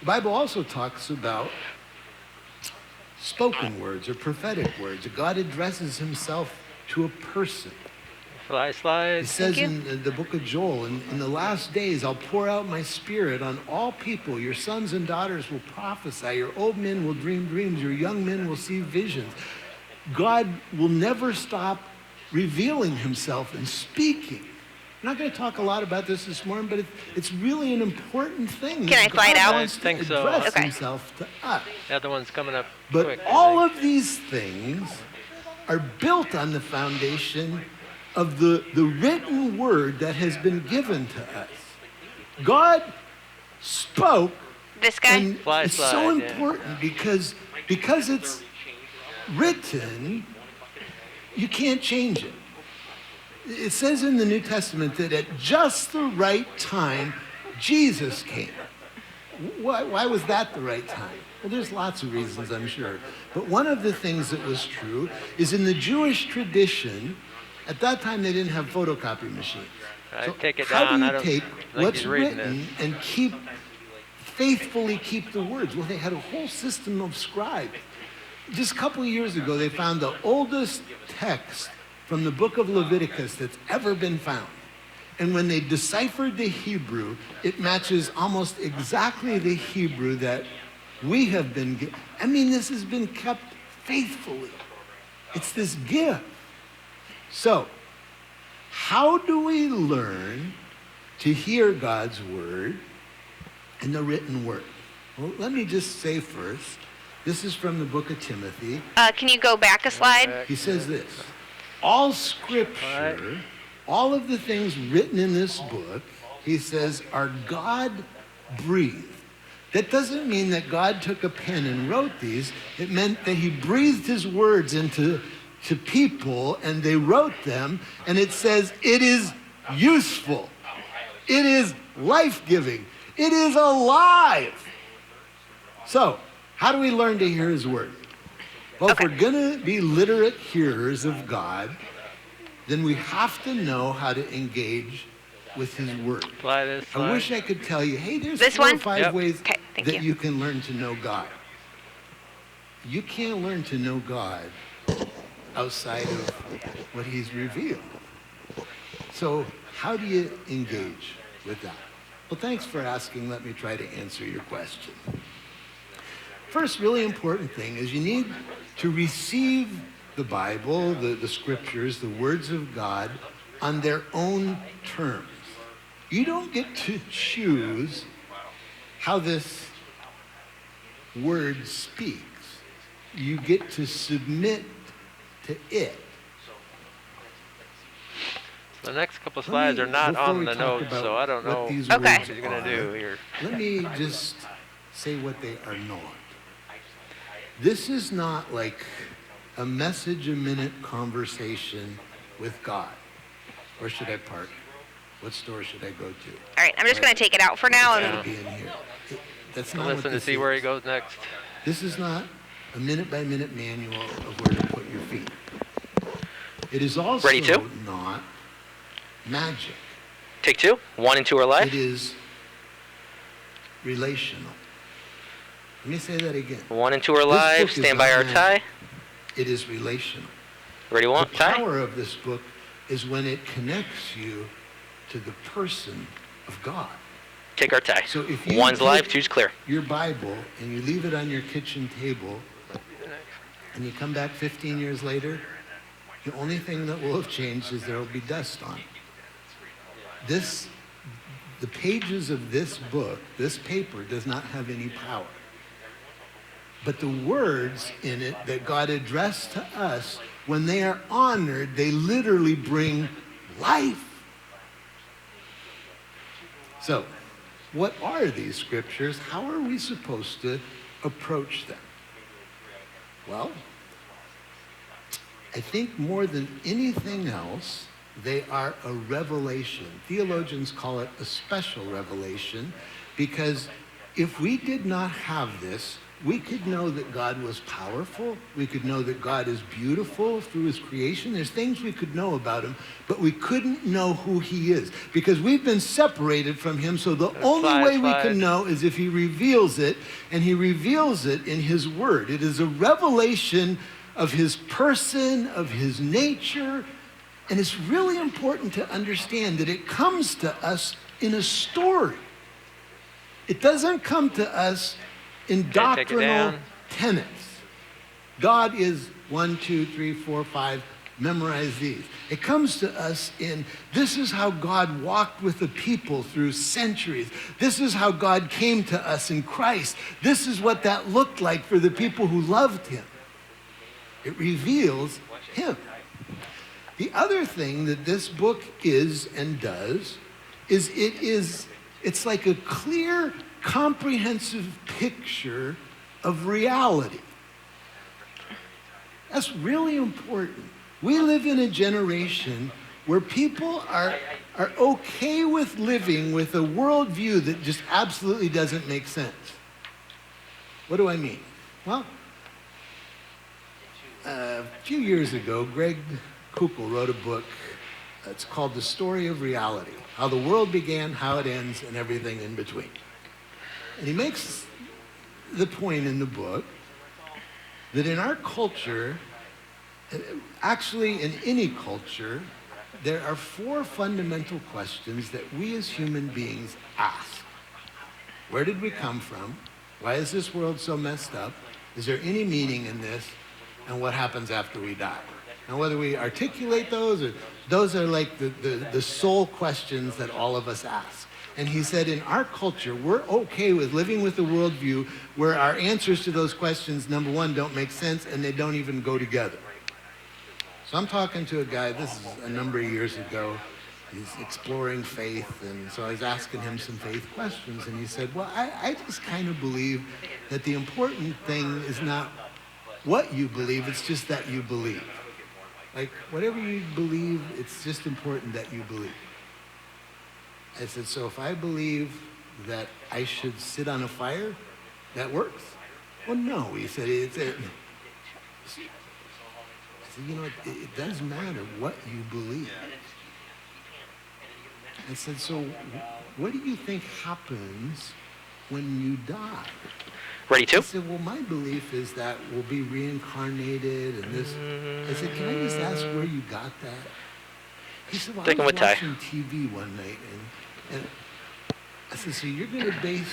The Bible also talks about spoken words or prophetic words. God addresses himself to a person. Slide. It says in the book of Joel, in the last days, I'll pour out my Spirit on all people. Your sons and daughters will prophesy. Your old men will dream dreams. Your young men will see visions. God will never stop revealing himself and speaking. I'm not going to talk a lot about this morning, but it's really an important thing. Can I slide out? God wants to address himself to us. The other one's coming up But quick. all of these things are built on the foundation of the written word that has been given to us. God spoke, This guy? and it's so important because it's written, you can't change it. It says in the New Testament that at just the right time, Jesus came. Why was that the right time? Well, there's lots of reasons, I'm sure. But one of the things that was true is in the Jewish tradition, at that time they didn't have photocopy machines. Right, So take it how down. do I you don't take think what's he's reading written and faithfully keep the words? Well, they had a whole system of scribes. Just a couple of years ago, they found the oldest text from the book of Leviticus that's ever been found. And when they deciphered the Hebrew, it matches almost exactly the Hebrew that we have been given. I mean, this has been kept faithfully. It's this gift. So, how do we learn to hear God's word and the written word? Well, let me just say first, this is from the book of Timothy. Can you go back a slide? He says this, all scripture, all of the things written in this book, he says, are God-breathed. That doesn't mean that God took a pen and wrote these. It meant that he breathed his words into people and they wrote them, and it says it is useful. It is life-giving. It is alive. So, how do we learn to hear his word? Well, if we're going to be literate hearers of God, then we have to know how to engage with his word. I wish I could tell you, hey, there's This 4 or one? 5 ways Thank that you. you can learn to know God. You can't learn to know God outside of what he's revealed. So how do you engage with that? Well, thanks for asking. Let me try to answer your question. first really important thing is you need to receive the Bible, the scriptures, the words of God on their own terms. You don't get to choose how this word speaks. You get to submit to it. The next couple slides are not on the notes, so I don't know what what he's going to do here. Let me just say what they are not. This is not like a message-a-minute conversation with God. Where should I park? What store should I go to? All right, I'm just going to take it out for now. It's And gotta be in here. That's not what Listen to this see is. where he goes next. This is not a minute-by-minute manual of where to put your feet. It is also Ready to? not magic. Take 2. 1 and 2 are live. It is relational. Let me say that again. 1 and 2 are This live. book is Stand by not our magic. tie. It is relational. Ready, 1, The tie. power of this book is when it connects you to the person of God. Take our tie. So if you 1's live, take 2's clear. your Bible and you leave it on your kitchen table and you come back 15 years later, the only thing that will have changed is there will be dust on it. The pages of this book, this paper, does not have any power. But the words in it that God addressed to us, when they are honored, they literally bring life. So, what are these scriptures? How are we supposed to approach them? Well, I think more than anything else, they are a revelation. Theologians call it a special revelation because if we did not have this, we could know that God was powerful. We could know that God is beautiful through his creation. There's things we could know about him, but we couldn't know who he is because we've been separated from him. So the only way we can know is if he reveals it, and he reveals it in his word. It is a revelation of his person, of his nature. And it's really important to understand that it comes to us in a story. It doesn't come to us in doctrinal tenets. God is 1, 2, 3, 4, 5. Memorize these. It comes to us in this is how God walked with the people through centuries. This is how God came to us in Christ. This is what that looked like for the people who loved him. It reveals him. The other thing that this book is and does is it's like a clear, comprehensive picture of reality. That's really important. We live in a generation where people are okay with living with a worldview that just absolutely doesn't make sense. What do I mean? Well, a few years ago, Greg Koukl wrote a book. It's called The Story of Reality, How the World Began, How It Ends, and Everything in Between. And he makes the point in the book that in our culture, actually in any culture, there are 4 fundamental questions that we as human beings ask. Where did we come from? Why is this world so messed up? Is there any meaning in this? And what happens after we die? And whether we articulate those, or those are like the soul questions that all of us ask. And he said in our culture, we're okay with living with a worldview where our answers to those questions, number one, don't make sense, and they don't even go together. So I'm talking to a guy, this is a number of years ago, he's exploring faith, and so I was asking him some faith questions, and he said, well, I just kind of believe that the important thing is not what you believe, it's just that you believe. Like, whatever you believe, it's just important that you believe. I said, so if I believe that I should sit on a fire, that works? Well, no, he said. I said, you know, it does matter what you believe. I said, so what do you think happens when you die? Ready to? He said, well, my belief is that we'll be reincarnated and this. I said, can I just ask where you got that? He said, well, I was watching TV one night and I said, so you're going to base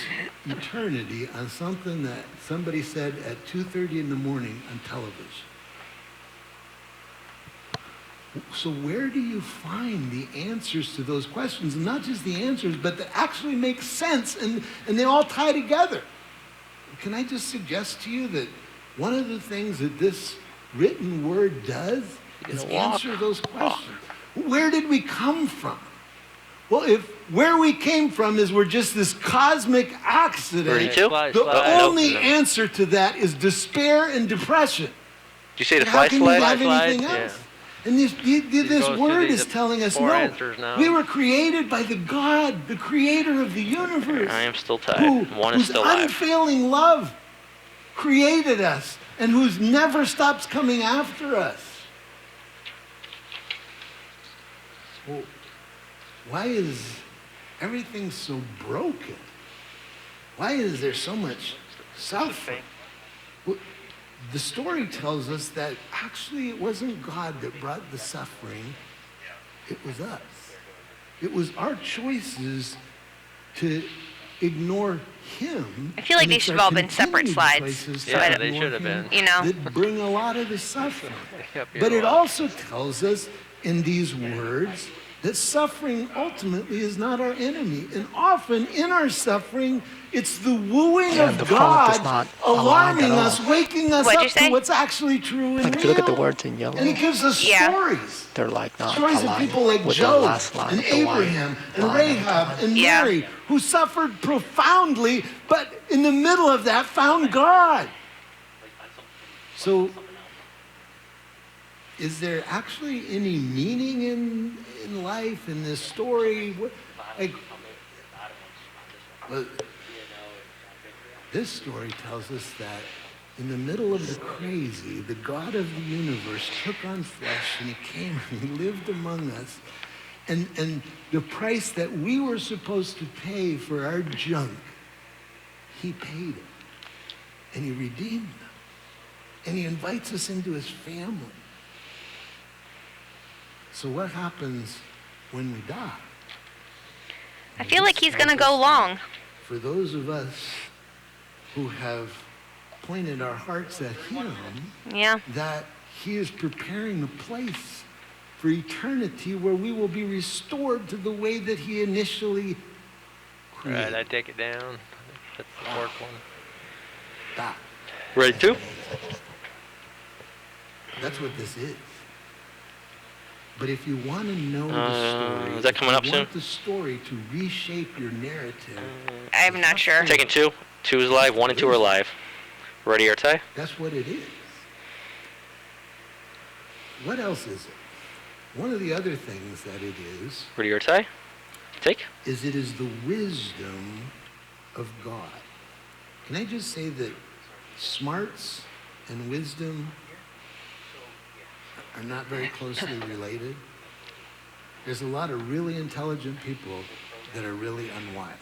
eternity on something that somebody said at 2:30 in the morning on television. So where do you find the answers to those questions? And not just the answers, but that actually make sense and they all tie together. Can I just suggest to you that one of the things that this written word does is answer those questions. Where did we come from? Well, if where we came from is we're just this cosmic accident, the only answer to that is despair and depression. Did you say the How fly can you slide? have anything else? And this word is telling us, no, we were created by the God, the creator of the universe. I am still tied. One is still alive. Whose unfailing love created us and who's never stops coming after us. Well, why is everything so broken? Why is there so much suffering? Well, the story tells us that actually it wasn't God that brought the suffering, it was us. It was our choices to ignore him. I feel like they should have all been separate slides. Yeah, they should have been. You know? That bring a lot of the suffering. Yep, But it also tells us in these words that suffering ultimately is not our enemy. And often in our suffering, it's the wooing of the God font is not alarming aligned at us, waking us What'd up you say? to what's actually true and Like real. if you look at the words in yellow, And he gives us stories. they're like not Stories of aligned people like with the Job last line and of the line. Abraham and line. Rahab and Yeah. Mary, who suffered profoundly, but in the middle of that found God. So, is there actually any meaning in life, in this story? Well, this story tells us that in the middle of the crazy, the God of the universe took on flesh and he came and he lived among us. And the price that we were supposed to pay for our junk, he paid it. And he redeemed them. And he invites us into his family. So what happens when we die? I feel like he's going to go long. For those of us who have pointed our hearts at him, Yeah. that he is preparing a place for eternity where we will be restored to the way that he initially created. Right, I take it down. That's the fourth one. That. Ready to? That's what this is. But if you want to know the story, is that coming up if you soon? want the story to reshape your narrative, I'm not sure. Taking two. Two is live. One and two are live. Ready or tie? that's what it is. What else is it? One of the other things that it Ready or tie? Take. is it is the wisdom of God. Can I just say that smarts and wisdom are not very closely related? There's a lot of really intelligent people that are really unwise.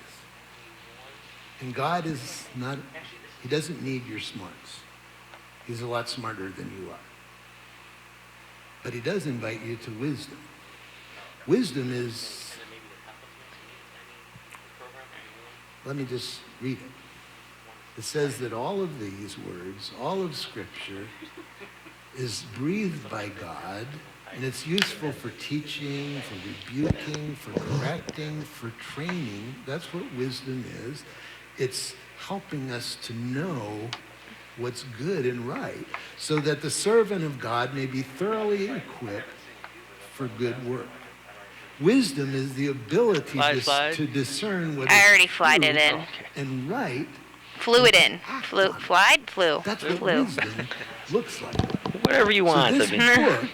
And God is not, he doesn't need your smarts. He's a lot smarter than you are. But he does invite you to wisdom. Wisdom is, let me just read it. It says that all of these words, all of Scripture, is breathed by God, and it's useful for teaching, for rebuking, for correcting, for training. That's what wisdom is. It's helping us to know what's good and right, so that the servant of God may be thoroughly equipped for good work. Wisdom is the ability to discern what I already is flied true it in. and right. Flew it in. Flew. Flew. That's what Flew. wisdom looks like. Whatever you want. So I this mean. book,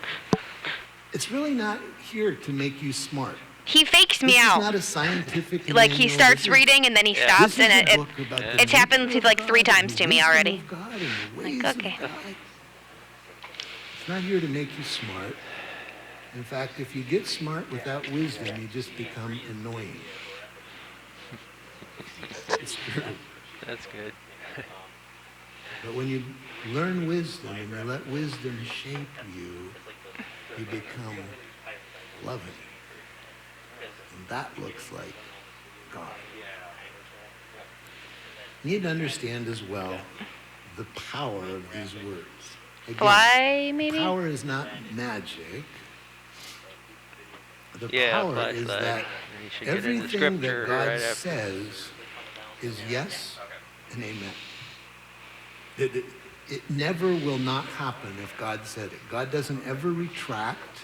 it's really not here to make you smart. He fakes me This out. is not a scientific Like he manual. starts This is- reading and then he this stops is and a it book about the it's happened nature of like God 3 and times the to me wisdom already. of God and the ways Like, okay. of God. It's not here to make you smart. In fact, if you get smart without wisdom, you just become annoying. It's true. That's good. But when you learn wisdom and you let wisdom shape you, you become loving. And that looks like God. You need to understand as well the power of these words. Again, Fly, maybe? power is not magic. The Yeah, power flashlight. is that You should get into everything scripture that God right after. says is yes and amen. It never will not happen if God said it. God doesn't ever retract.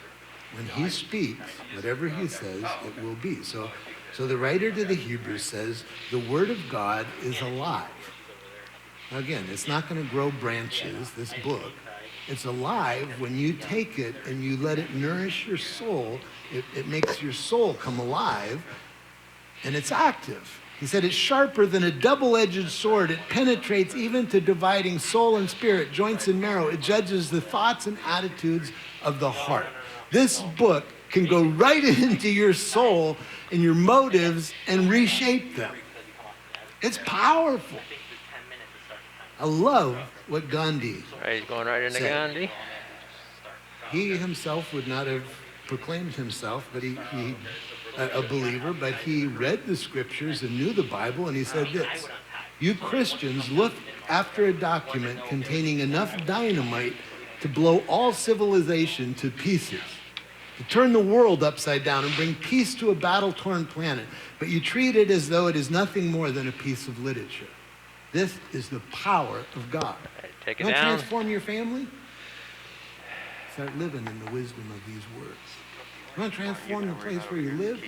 When he speaks, whatever he says, it will be. So the writer to the Hebrews says, the word of God is alive. Now again, it's not going to grow branches, this book. It's alive when you take it and you let it nourish your soul. It makes your soul come alive, and it's active. He said it's sharper than a double-edged sword. It penetrates even to dividing soul and spirit, joints and marrow. It judges the thoughts and attitudes of the heart. This book can go right into your soul and your motives and reshape them. It's powerful. I love what Gandhi Right, he's going right into said. Gandhi. He himself would not have proclaimed himself, but he a believer, but he read the scriptures and knew the Bible, and he said this: you Christians look after a document containing enough dynamite to blow all civilization to pieces, to turn the world upside down and bring peace to a battle-torn planet, but you treat it as though it is nothing more than a piece of literature. This is the power of God. Take it You want to down. transform your family? Start living in the wisdom of these words. You want to transform the place where you live?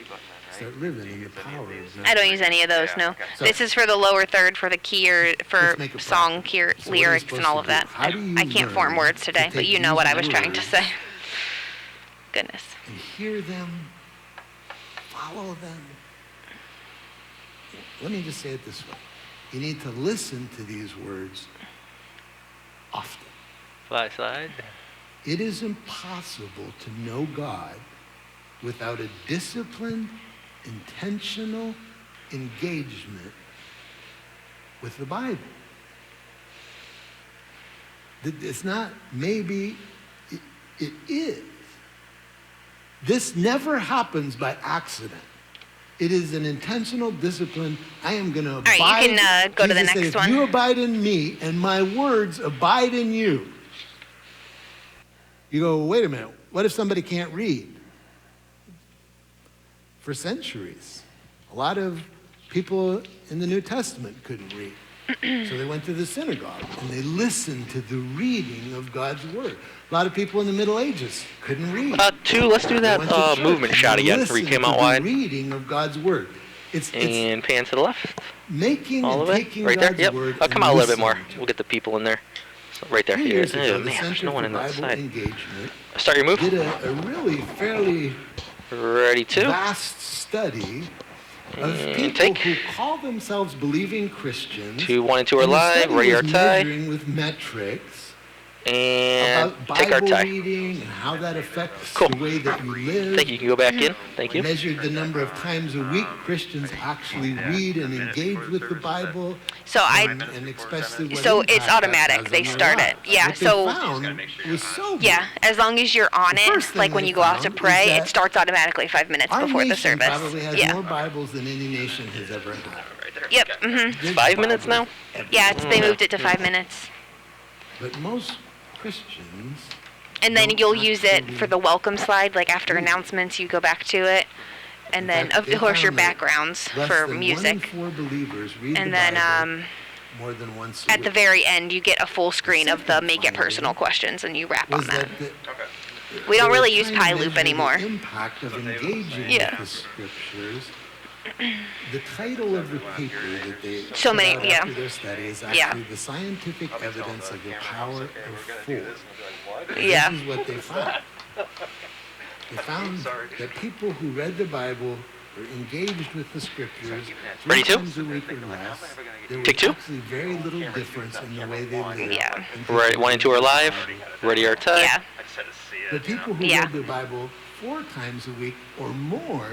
Start living in the power of these I don't use any of those, no. So- This is for the lower third, for the key or for Let's make it song practical. key, So what are we lyrics supposed and all to of do? that. How do you I can't form learn words to today, take but you know what I was these trying to words say. Goodness. and hear them, follow them? Let me just say it this way. You need to listen to these words often. Flashlight. It is impossible to know God without a disciplined, intentional engagement with the Bible. It's not maybe, it is. This never happens by accident. It is an intentional discipline. I am going to abide. All right, you can go to the Jesus said, next if one. you abide in me and my words abide in you. You go, wait a minute, what if somebody can't read? For centuries, a lot of people in the New Testament couldn't read. So they went to the synagogue and they listened to the reading of God's word. A lot of people in the Middle Ages couldn't read. Let's do They that went to church movement and shot they again before you listened came out to wide. the reading of God's word. It's And pan to the left. making All and the way. taking Right there. God's Yep. word I'll come and out a little bit more. listening to We'll get the people in there. So right there. 2 Here. years ago, Oh, the man, there's Center no one for in that Bible side. Engagement Start your move. did a really fairly Ready to. vast study of And people take. who call themselves believing Christians. 2, 1, and 2 are and the live. study Ready our was tie. measuring with metrics And about take our Bible tie. reading and how that affects Cool. the way that you live. Thank you. You can go back in. Thank you. Measured the number of times a week Christians actually read and engage with the Bible. So and especially what so it's impact that automatic. has They on their start it. lives. Yeah, What so- they found was so Yeah, as long as you're on The first it, thing like when they you go out to found is pray, that it starts automatically 5 minutes our before the nation service. probably has Yeah. more Bibles than any nation has ever had. Yep. There's 5 minutes now? Bibles Yeah, everywhere. they moved it to 5 minutes. But most Christians, And then don't you'll use it actually for the welcome slide, like after announcements, you go back to it. And In then, fact, of they course, your found that backgrounds less for than music. 1 in 4 believers read And the then, Bible more than once a at the week. very end, you get a full screen of the second make it finding personal questions, and you wrap on was that. that We don't they were really use trying to PyLoop measure anymore. The impact of engaging Yeah. with the scriptures. The title of the paper that they So put many- out yeah. after their study is actually Yeah. the scientific evidence of the power of four. Yeah. This is what they found. They found that people who read the Bible were engaged with the scriptures Ready 3 to? times a week or less. There was Take 2? actually very little difference in the way they lived. Yeah. and people Ready, 1 and 2 are read the live. Bible. Ready our tie. Yeah. The people who Yeah. read the Bible 4 times a week or more,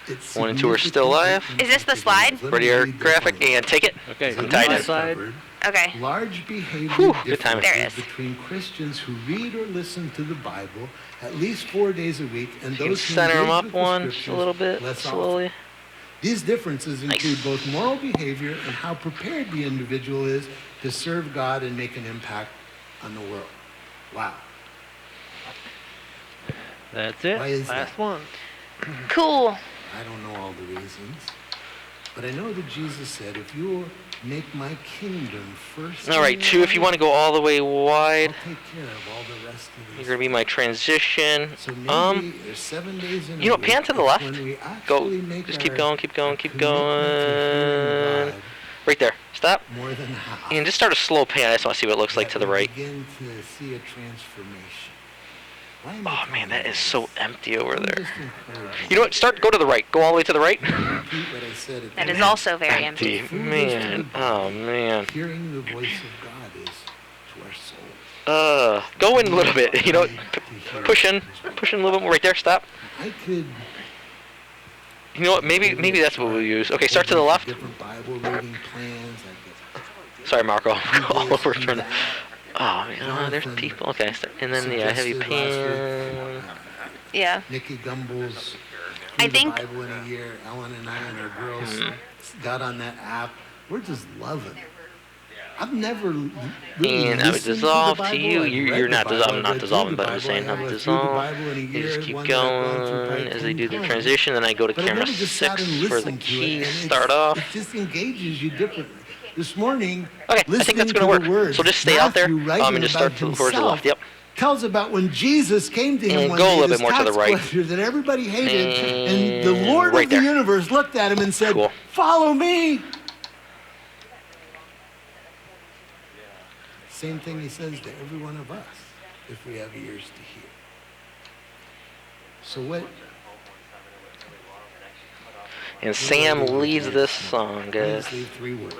it's 1 and 2 are still live. Is this the slide? Ready our graphic and take it. Okay, I'm tied in. side. Okay. Large behavior Whew, good timing. There it differences is. between Christians who read or listen to the Bible at least 4 days a week and You can those who center them engage up with the one a scriptures little bit less often. slowly. These differences include both moral behavior and how prepared the individual is to serve God and make an impact on the world. Wow. That's it. Why is Last that? one. Cool. I don't know all the reasons, but I know that Jesus said, if you will make my kingdom first. All right, 2, if you want to go all the way wide, I'll take care of all the rest of you're these. going to be my transition. So maybe there's 7 days in You know, a week, pan to the it's left. when we Go. actually make Just keep our going, keep going, keep commitment to hearing going. God Right there. Stop. more than half. And just start a slow pan. I just want to see what it looks like to the that we right. begin to see a transformation. Why am I Oh telling man, that you is this? so empty over I'm there. just encouraging You know what? Go to the right. Go all the way to the right. you. Repeat what I said at That the is end. also very empty. Man. Oh man. Hearing the voice of God is to our soul. Go in a little bit. You know, push in a little bit more. Right there. Stop. I could. You know what? Maybe that's what we'll use. Okay, start to the left. Different Bible reading plans. Sorry, Marco. All over turn. Oh man, there's people. Okay, and then heavy pan. Yeah. Nikki Gumbel's I Through the think- Bible in a year. Ellen and I and our girls got on that app. We're just loving it. I've never really And I would listened dissolve to the to Bible. you. I've You're read not the dissolving. I'm Bible. not I've read dissolving, through but the I'm saying Bible. I'm I have Through the dissolve. Bible in a They year, just keep one that I've gone through going probably as they 10 do the times. transition. Then I go to But I've camera never just sat 6 and for the listened to it, keys and start off. It just engages you differently. This morning, Okay, I think that's listening gonna to work. the words, So just stay out there, Matthew writing and just about start towards the himself left. Yep. tells about when Jesus came to him And one go a day, little this bit more to the tax right. collector that everybody hated, and the Lord right of the there. universe looked at him and said, Cool. "Follow me." Same thing he says to every one of us, if we have ears to hear. So what? And Sam leads this song, guys. Please leave 3 words.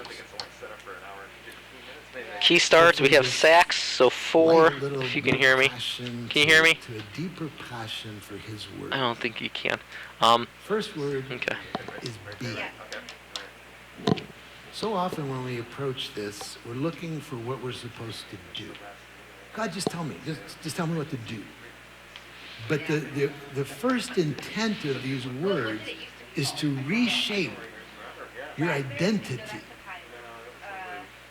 Key starts. We have sax, so 4. Light little If you can hear me. passion Can you hear me? To a deeper passion for his word. I don't think you can. First word Okay. is be. So often when we approach this, we're looking for what we're supposed to do. God, just tell me. Just tell me what to do. But the first intent of these words is to reshape your identity.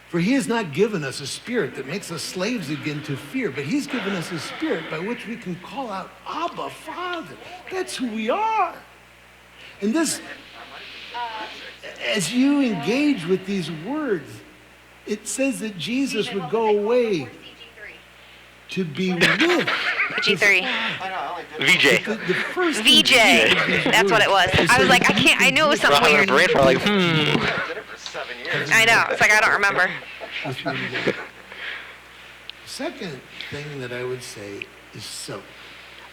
For he has not given us a spirit that makes us slaves again to fear, but he's given us a spirit by which we can call out, Abba, Father. That's who we are. And this, as you engage with these words, it says that Jesus would go away to be with G3. VJ. the first VJ. That's what it was. I was like, I knew it was something My weird. brain for like, I know. It's like, I don't remember. Second thing that I would say is soak.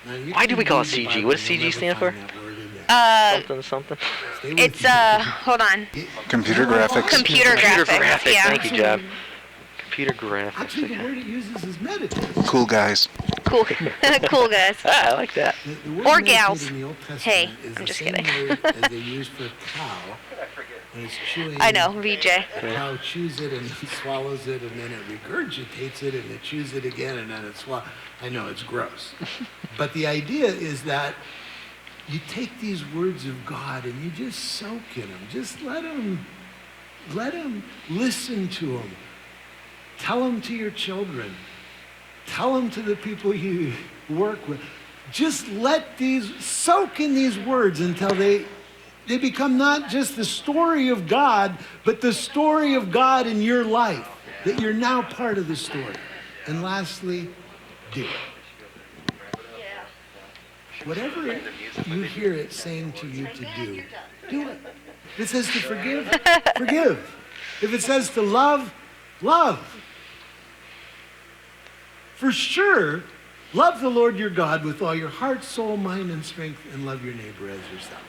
Now, you Why do can we call read it the CG? Bible What does and you'll CG never stand for? find that word in there. something. Stay with It's, me. hold on. Computer graphics. Computer graphics. Yeah. Thank you, Job. Computer graphics. Actually, the Okay. word it uses is meditate. Cool guys. Cool. Cool, guys. Ah, I like that. The word Or meditate gals. in the Old Testament Hey, is I'm the just same kidding. word as they use for cow when it's chewing. I know, VJ. The cow chews it and swallows it, and then it regurgitates it, and it chews it again, and then it swallows. I know, it's gross. But the idea is that you take these words of God and you just soak in them. Just let them listen to them. Tell them to your children. Tell them to the people you work with. Just let these, soak in these words until they become not just the story of God, but the story of God in your life, that you're now part of the story. And lastly, do it. Whatever you hear it saying to you to do it. If it says to forgive, forgive. If it says to love, love. For sure, love the Lord your God with all your heart, soul, mind, and strength, and love your neighbor as yourself.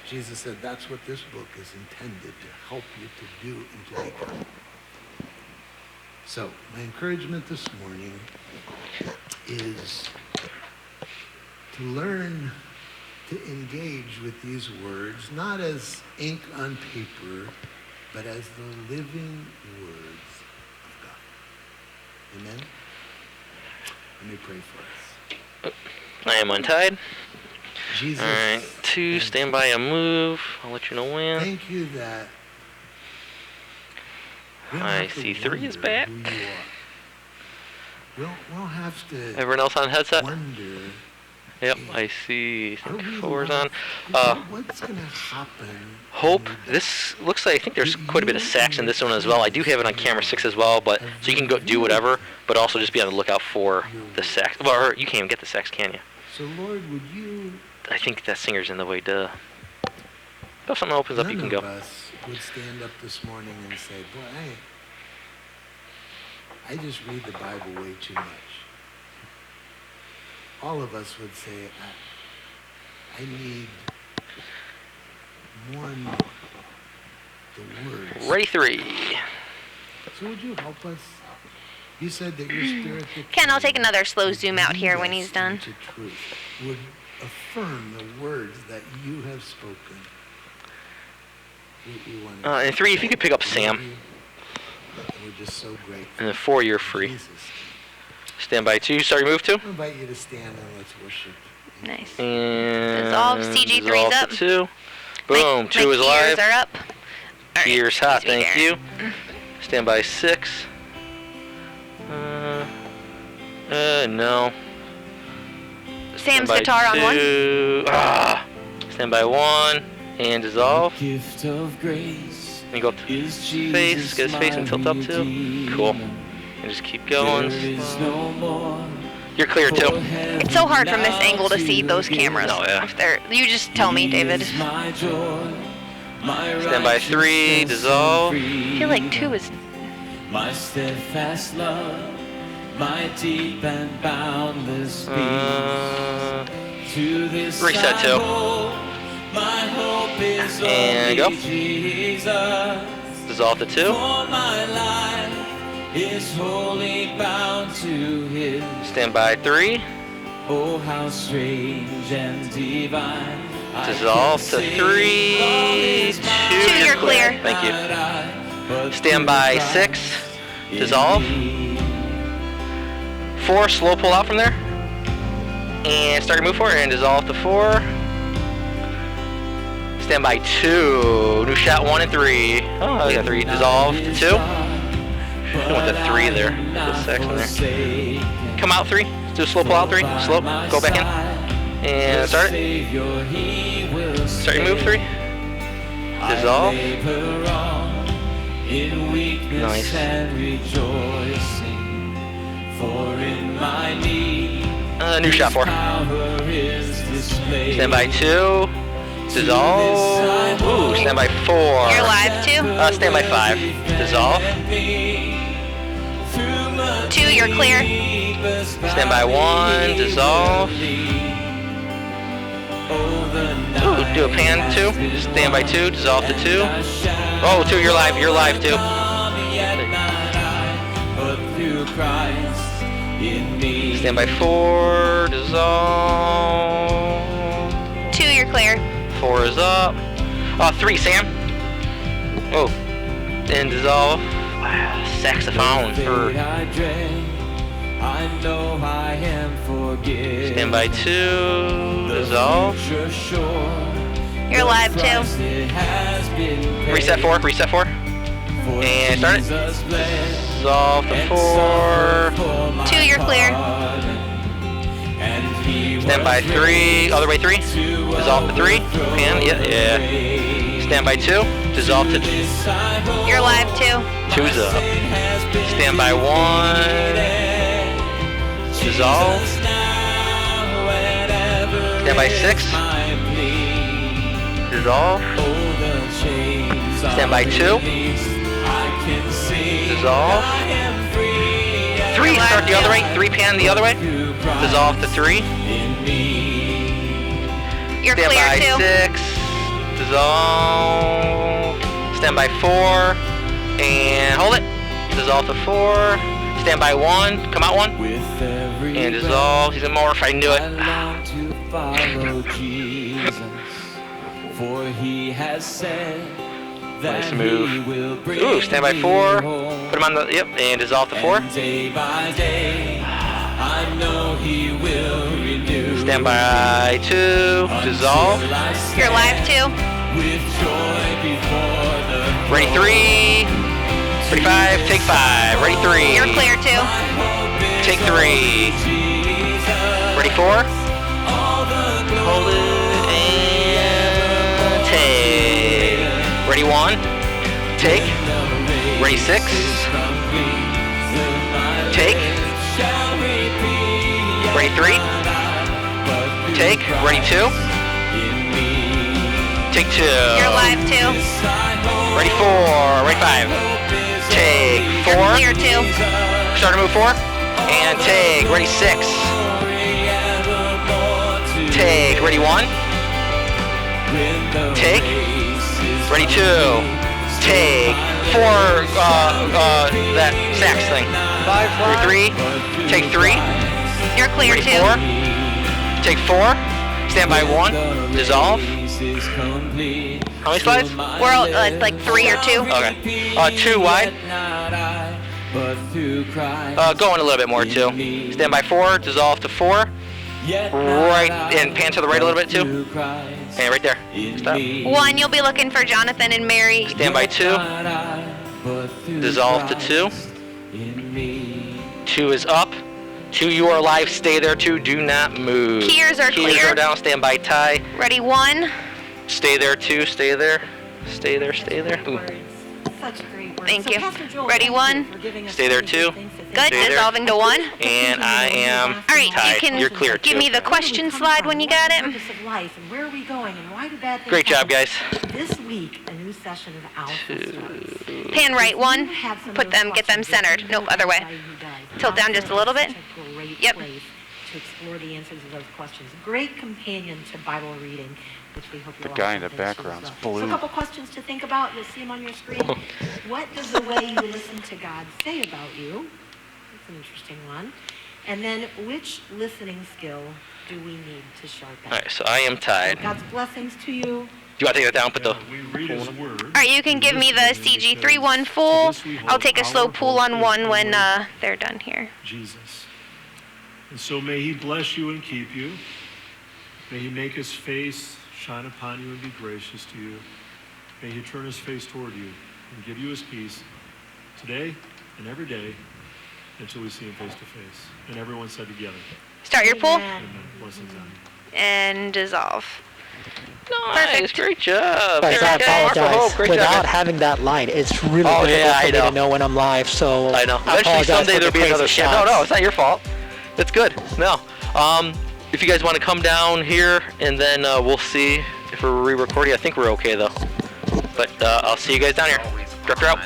Jesus said that's what this book is intended to help you to do and to become. So, my encouragement this morning is to learn to engage with these words, not as ink on paper, but as the living words of God. Amen? Let me pray for us. I am untied. Jesus, Alright, 2, stand by a move. I'll let you know when. thank you that we don't I have to see 3 is wonder back. who you are. We'll have to Everyone else on headset? wonder. Yep, I see. I Are think we 4 is alive? on. What's gonna happen? Hope. This looks like I think there's quite a bit of sax in this one as well. I do have it on camera 6 as well, but so you can go do whatever, but also just be on the lookout for the sax. Well, or you can't even get the sax, can you? So Lord, would you? I think that singer's in the way. Duh. If something opens up, you can None go. of us would stand up this morning and say, "Boy, I just read the Bible way too much." All of us would say, I need more than the words. Ready 3. So would you help us? You said that your spirit that Ken, I'll take another slow would zoom out here lead when us he's done. into truth, would affirm the words that you have spoken. We want to And 3, if you could pick up Sam. We're just so grateful. And then 4, you're free. Jesus. Stand by 2. Sorry, move 2. I invite you to stand and let's worship. Nice. And Dissolve, CG3's dissolve to up. 2. Boom, My 2 is live. gears are up. All right, Gears hot, easy thank there. you. Stand by 6. No. Sam's Stand by guitar on 1. 2. Stand by 1. And dissolve. Gift of grace. And go up to Is face. Get his face and tilt up too. Cool. And just keep going. There is no more. You're clear too. It's so hard from this angle to see those cameras. Oh, yeah. If they're, you just tell me, David. He is my joy, my Stand by 3. righteousness Dissolve. and I feel like 2 is... my steadfast love, my deep and boundless peace. To this reset I two. hold, my hope is And only go. Jesus. Dissolve to 2. For my life is wholly bound to His. Stand by 3. Oh, how strange and divine. I Dissolve can to say 3. love is 2. mine, you're clear. Thank you. but Stand by through 6. in Dissolve. me. 4. Slow pull out from there. And start your move forward and dissolve to 4. Stand by 2. New shot 1 and 3. Oh, I got 3. Dissolve to 2. I went to 3 there. Put 6 in there. Come out 3. Let's do a slow pull out 3. Slow. Go back in. And start it. Start your move 3. Dissolve. Nice. New shot 4. Stand by 2. Dissolve. Ooh, stand by 4. You're live, 2. Stand by 5. Dissolve. 2, you're clear. Stand by 1. Dissolve. Ooh, do a pan 2. Stand by 2. Dissolve to 2. Oh, 2, you're live. You're live 2. Stand by 4. Dissolve. 2, you're clear. 4 is up. 3, Sam. Oh. And dissolve. Saxophone. Stand by 2. Dissolve. You're live, 2. Reset 4. Reset 4. And start it. Dissolve to 4. 2, you're clear. Stand by 3. Other way 3. Dissolve to 3. Pan. Yeah. Stand by 2. Dissolve to 2. You're live, 2. 2's up. Stand by 1. Dissolve. Stand by 6. Dissolve. Stand by 2. Dissolve. 3. Start the other way. 3 pan the other way. Dissolve to 3. You're Stand clear, by 2. 6. Dissolve. Stand by 4. And hold it. Dissolve to 4. Stand by 1. Come out 1. And dissolve. He's a morph. I knew it. Nice move. Ooh, stand by 4. Put him on the, yep, and dissolve to 4. Stand Stand by 2. Dissolve. You're live 2. Ready 3. Ready 5. Take 5. Ready 3. You're clear 2. Take 3. Ready 4. Hold it and take. Ready 1. Take. Ready 6. Take. Ready 3. Take. Ready 2. Take 2. You're live 2. Ready 4. Ready 5. Take 4. You're clear 2. Start to move 4. And take. Ready 6. Take. Ready 1. Take. Ready 2. Take. 4. That sax thing. 3. Take 3. You're clear Ready 2. 4. Take 4. Stand by 1. Dissolve. How many slides? We're like 3 or 2. Okay. 2 wide. Going a little bit more too. Stand by 4. Dissolve to 4. Right and pan to the right a little bit too. And right there. Stop. 1, you'll be looking for Jonathan and Mary. Stand by 2. Dissolve to 2. 2 is up. 2, you are live. Stay there. 2, do not move. Keys are Keys clear. are down. Stand by tie. Ready 1. Stay there. 2. Stay there. Stay there. Stay there. Ooh. Such great words. Thank So you. Pastor Joel, Ready, thank you 1. for giving us Stay there, so many 2. things to think Good. Stay there. Dissolving to 1. And I am All right, tied. you can You're clear give too. me the question slide when you got it. Purpose of life and where are we going and why do bad things Great job, happen? guys. This week, a new session of Alpha starts. Pan right 1. You have some of Put those them, get them questions that centered. you Nope, know other way. everybody who does. Tilt down just a little bit. Such a great Yep. place to explore the answers to those questions. Great companion to Bible reading, which we hope you'll The guy also in the think as background's well. So blue. a couple questions to think about. You'll see them on your screen. What does the way you listen to God say about you? That's an interesting one. And then, which listening skill do we need to sharpen? All right, so I am tied. God's blessings to you. Do you want to take that down? Put the. We read His Word. All right, you can give me the CG31 full. I'll take a slow pull on 1 when they're done here. Jesus. And so may He bless you and keep you. May He make His face shine upon you and be gracious to you. May He turn His face toward you and give you His peace today and every day until we see Him face to face. And everyone said together, Start your pull Amen. Amen. Blessings on you. and dissolve. Nice, Perfect. great job. Guys, Very I good. Mark for Hope, apologize. great Without job, guys. having that light, it's really Oh, difficult yeah, for I me know. to know when I'm live. So I know. I Eventually, apologize someday for there'll the be another crazy shot. No, shots. it's not your fault. It's good. No. If you guys want to come down here, and then we'll see if we're re-recording. I think we're okay though. But I'll see you guys down here. Director out.